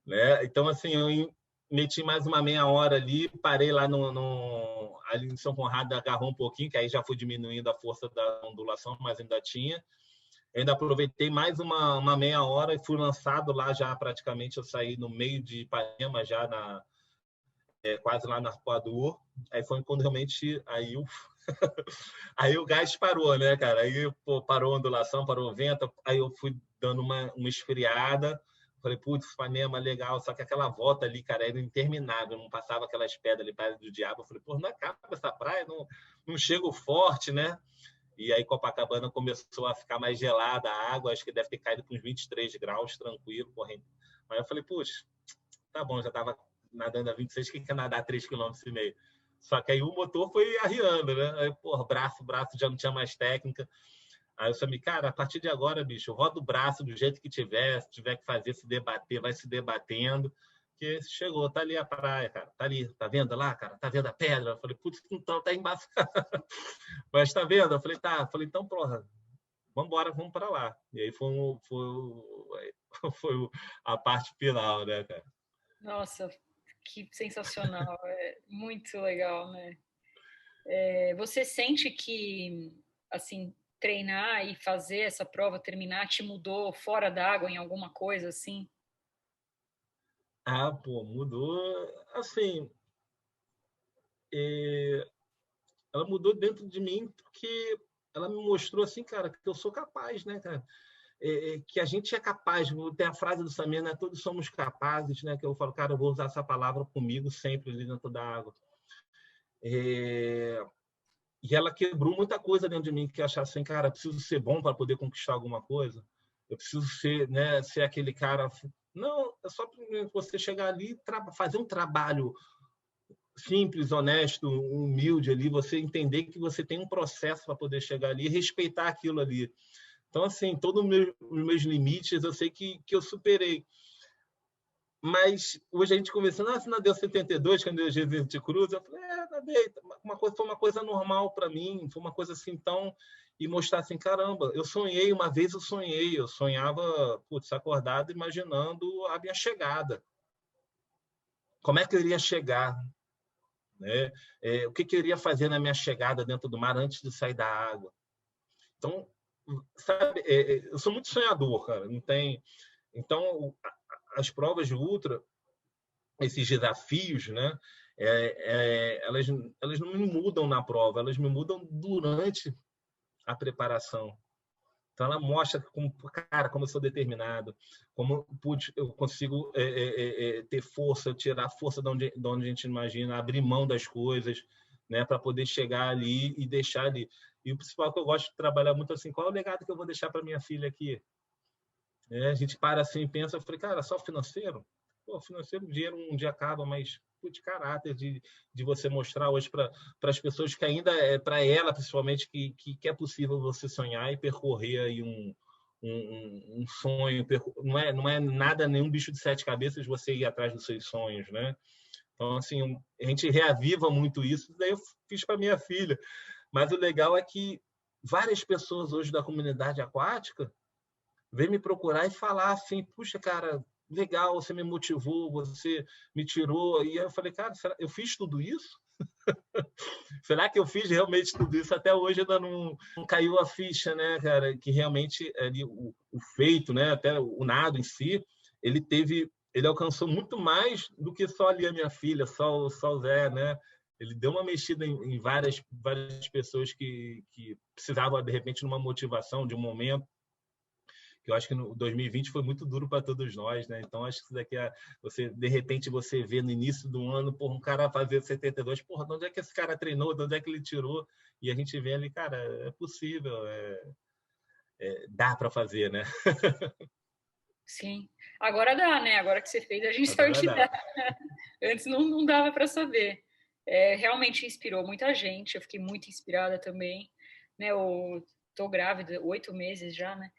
Né? Então, assim, eu meti mais uma meia hora ali, parei lá ali em São Conrado, agarrou um pouquinho, que aí já foi diminuindo a força da ondulação, mas ainda tinha. Ainda aproveitei mais uma meia hora e fui lançado lá já praticamente. Eu saí no meio de Ipanema, já quase lá na Arpoador. Aí foi quando realmente aí o gás parou, né, cara? Aí parou a ondulação, parou o vento. Aí eu fui dando uma esfriada. Falei, putz, Ipanema, legal. Só que aquela volta ali, cara, era interminável. Não passava aquelas pedras ali, Praia do Diabo. Eu falei, pô, não acaba essa praia, não chego forte, né? E aí Copacabana começou a ficar mais gelada a água, acho que deve ter caído para uns 23 graus, tranquilo, correndo. Mas eu falei, puxa, tá bom, já estava nadando a 26, que é nadar 3,5 km. Só que aí o motor foi arriando, né? Aí, porra, braço já não tinha mais técnica. Aí eu falei, cara, a partir de agora, bicho, roda o braço do jeito que tiver, se tiver que fazer, se debater, vai se debatendo. Que chegou, tá ali a praia, cara, tá ali, tá vendo lá, cara, tá vendo a pedra? Eu falei, putz, então tá embaçado. Mas tá vendo? Eu falei, tá. Eu falei, então, porra, vamos para lá. E aí foi a parte final, né, cara? Nossa, que sensacional, muito legal, né? Você sente que, assim, treinar e fazer essa prova, terminar, te mudou fora d'água em alguma coisa, assim? Pô, mudou, assim, ela mudou dentro de mim porque ela me mostrou, assim, cara, que eu sou capaz, né, cara? Que a gente é capaz, tem a frase do Samir, né? Todos somos capazes, né? Que eu falo, cara, eu vou usar essa palavra comigo sempre ali dentro da água. E ela quebrou muita coisa dentro de mim, que eu achava assim, cara, eu preciso ser bom para poder conquistar alguma coisa. Eu preciso ser, né, ser aquele cara... Não, é só você chegar ali e fazer um trabalho simples, honesto, humilde ali, você entender que você tem um processo para poder chegar ali e respeitar aquilo ali. Então, assim, todos os meus limites eu sei que eu superei. Mas hoje a gente conversando, você nadou 72, quando eu Jesus de Cruz, eu falei, nadei. Foi uma coisa normal para mim, foi uma coisa assim tão... e mostrar assim, caramba, eu sonhei, uma vez eu sonhava, putz, acordado imaginando a minha chegada. Como é que eu iria chegar? Né? O que eu iria fazer na minha chegada dentro do mar antes de sair da água? Então, sabe, eu sou muito sonhador, cara. Não tem... Então, as provas de ultra, esses desafios, né? Elas não me mudam na prova, elas me mudam durante a preparação. Então, ela mostra como eu sou determinado, como eu consigo ter força, tirar força de onde a gente imagina, abrir mão das coisas, né, para poder chegar ali e deixar ali. E o principal que eu gosto de trabalhar muito assim, qual é o legado que eu vou deixar para minha filha aqui? A gente para assim e pensa, eu falei, cara, só financeiro? Pô, financeiro, o dinheiro um dia acaba, mas de caráter, de você mostrar hoje para as pessoas que ainda para ela, principalmente, que é possível você sonhar e percorrer aí um sonho. Não é nada, nenhum bicho de 7 cabeças você ir atrás dos seus sonhos, né? Então, assim, a gente reaviva muito isso. Daí eu fiz para minha filha. Mas o legal é que várias pessoas hoje da comunidade aquática vêm me procurar e falar assim, puxa, cara, legal, você me motivou, você me tirou. E eu falei, cara, eu fiz tudo isso? Será que eu fiz realmente tudo isso? Até hoje ainda não caiu a ficha, né, cara? Que realmente ali, o feito, né? Até o nado em si, ele alcançou muito mais do que só ali a minha filha, só o Zé, né? Ele deu uma mexida em várias pessoas que precisavam, de repente, de uma motivação, de um momento. Que eu acho que no 2020 foi muito duro para todos nós, né? Então, acho que isso daqui de repente, você vê no início do ano, um cara fazer 72, porra, de onde é que esse cara treinou? De onde é que ele tirou? E a gente vê ali, cara, é possível, dá para fazer, né? Sim. Agora dá, né? Agora que você fez, a gente sabe que dá. Antes não dava para saber. Realmente inspirou muita gente, eu fiquei muito inspirada também. Né? Eu tô grávida, 8 meses já, né?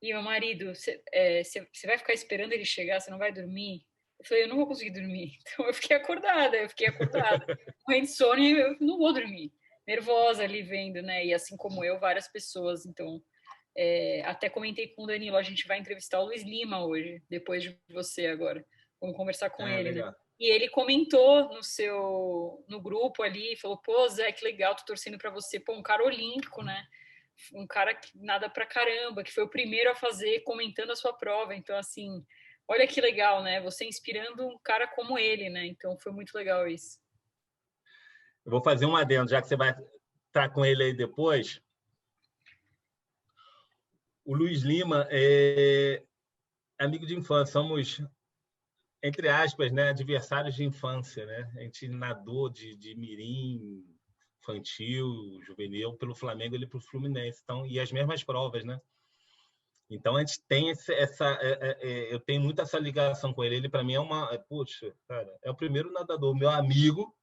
E meu marido, você vai ficar esperando ele chegar, você não vai dormir? Eu falei, eu não vou conseguir dormir. Então eu fiquei acordada. Morrendo de sono e eu não vou dormir. Nervosa ali vendo, né? E assim como eu, várias pessoas. Então, até comentei com o Danilo, a gente vai entrevistar o Luiz Lima hoje, depois de você agora. Vamos conversar com ele, legal. né? E ele comentou no grupo ali, falou, pô, Zé, que legal, tô torcendo para você. Pô, um cara olímpico, né? Um cara que nada pra caramba, que foi o primeiro a fazer, comentando a sua prova. Então, assim, olha que legal, né? Você inspirando um cara como ele, né? Então, foi muito legal isso. Eu vou fazer um adendo, já que você vai estar com ele aí depois. O Luiz Lima é amigo de infância, somos, entre aspas, né, adversários de infância, né? A gente nadou de mirim, infantil, juvenil, pelo Flamengo, ele para o Fluminense. Então, e as mesmas provas, né? Então, a gente tem eu tenho muito essa ligação com ele. Ele, para mim, puxa, cara, é o primeiro nadador, meu amigo,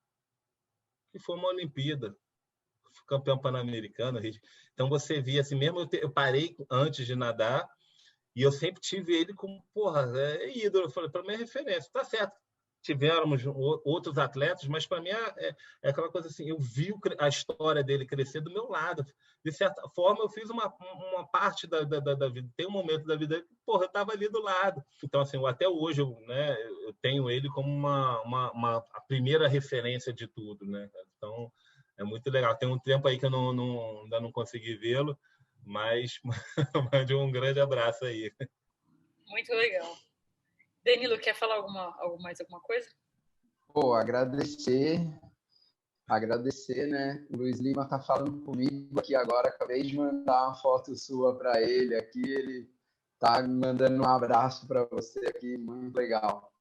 que foi uma Olimpíada, campeão pan-americano. Então, você via assim, mesmo eu parei antes de nadar, e eu sempre tive ele como, porra, ídolo. Eu falei, para mim é referência. Tá certo, tivemos outros atletas, mas para mim é aquela coisa assim, eu vi a história dele crescer do meu lado. De certa forma, eu fiz uma parte da vida. Tem um momento da vida que, porra, eu estava ali do lado. Então, assim, até hoje eu tenho ele como a primeira referência de tudo, né? Então, é muito legal. Tem um tempo aí que eu ainda não consegui vê-lo, mas mande um grande abraço aí. Muito legal. Danilo, quer falar mais alguma coisa? Pô, agradecer, né? O Luiz Lima tá falando comigo aqui agora, acabei de mandar uma foto sua para ele aqui, ele tá mandando um abraço para você aqui, muito legal.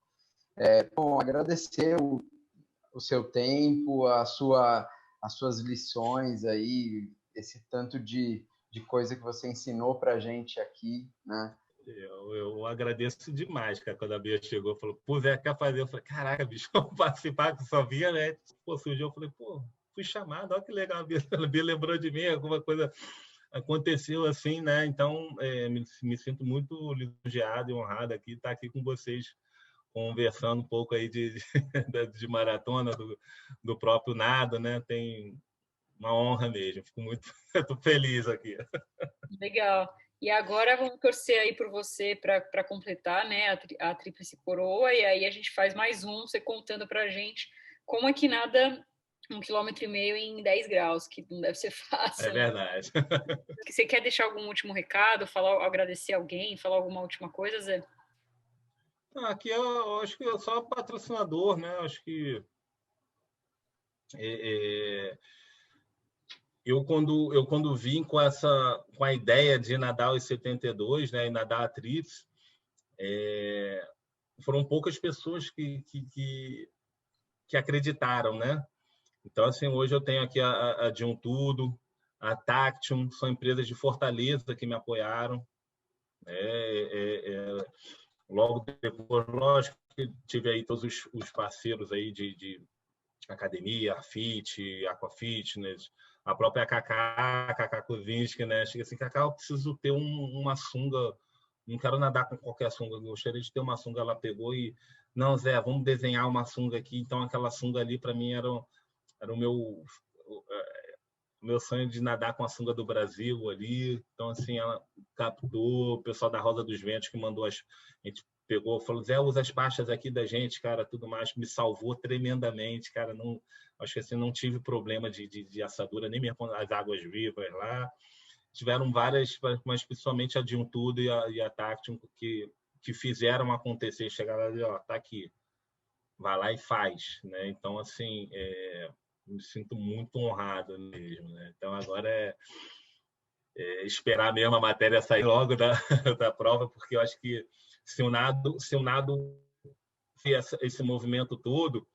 Bom, agradecer o seu tempo, as suas lições aí, esse tanto de coisa que você ensinou para a gente aqui, né? Eu agradeço demais, cara, quando a Bia chegou, falou, pô, Zé, quer fazer? Eu falei, caraca, bicho, vamos participar, que só via, né? Pô, surgiu, eu falei, pô, fui chamado, olha que legal, a Bia lembrou de mim, alguma coisa aconteceu assim, né? Então, me sinto muito lisonjeado e honrado aqui, estar aqui com vocês, conversando um pouco aí de maratona, do próprio nado, né? uma honra mesmo. Fico muito tô feliz aqui. Legal. E agora vamos torcer aí por você para completar, né, a tríplice coroa, e aí a gente faz mais um, você contando para a gente como é que nada 1,5 km em 10 graus, que não deve ser fácil, É né? verdade. Você quer deixar algum último recado, falar, agradecer alguém, falar alguma última coisa, Zé? Aqui eu acho que eu sou patrocinador, né? Acho que eu quando vim com a ideia de nadar os 72, né, e nadar a tríplice, foram poucas pessoas que acreditaram, né? Então, assim, hoje eu tenho aqui a De Um Tudo, a Tactium, são empresas de Fortaleza que me apoiaram. Logo depois, lógico que tive aí todos os parceiros aí de academia, Fit, Aqua Fitness, a própria Cacá Kozinski, né? Chega assim, Cacá, eu preciso ter uma sunga, não quero nadar com qualquer sunga, eu gostaria de ter uma sunga. Ela pegou e, não, Zé, vamos desenhar uma sunga aqui. Então, aquela sunga ali, para mim, era o meu sonho de nadar com a sunga do Brasil ali. Então, assim, ela captou, o pessoal da Rosa dos Ventos que mandou a gente pegou, falou, Zé, usa as pastas aqui da gente, cara, tudo mais, me salvou tremendamente, cara, não, acho que assim, não tive problema de assadura, nem mesmo as águas vivas lá, tiveram várias, mas principalmente a De Um Tudo e a Tactium, que fizeram acontecer, chegaram ali, ó, tá aqui, vai lá e faz, né? Então, assim, me sinto muito honrado mesmo, né? Então, agora esperar mesmo a matéria sair logo da prova, porque eu acho que se o nado esse movimento todo,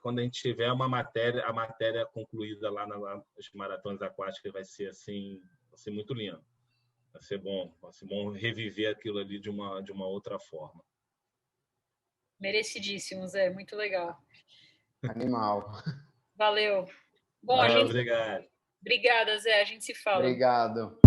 quando a gente tiver a matéria concluída lá nas maratonas aquáticas, vai ser assim, vai ser muito lindo. Vai ser bom reviver aquilo ali de uma outra forma. Merecidíssimo, Zé, muito legal. Animal. Valeu. Bom, Obrigado. Obrigada, Zé, a gente se fala. Obrigado.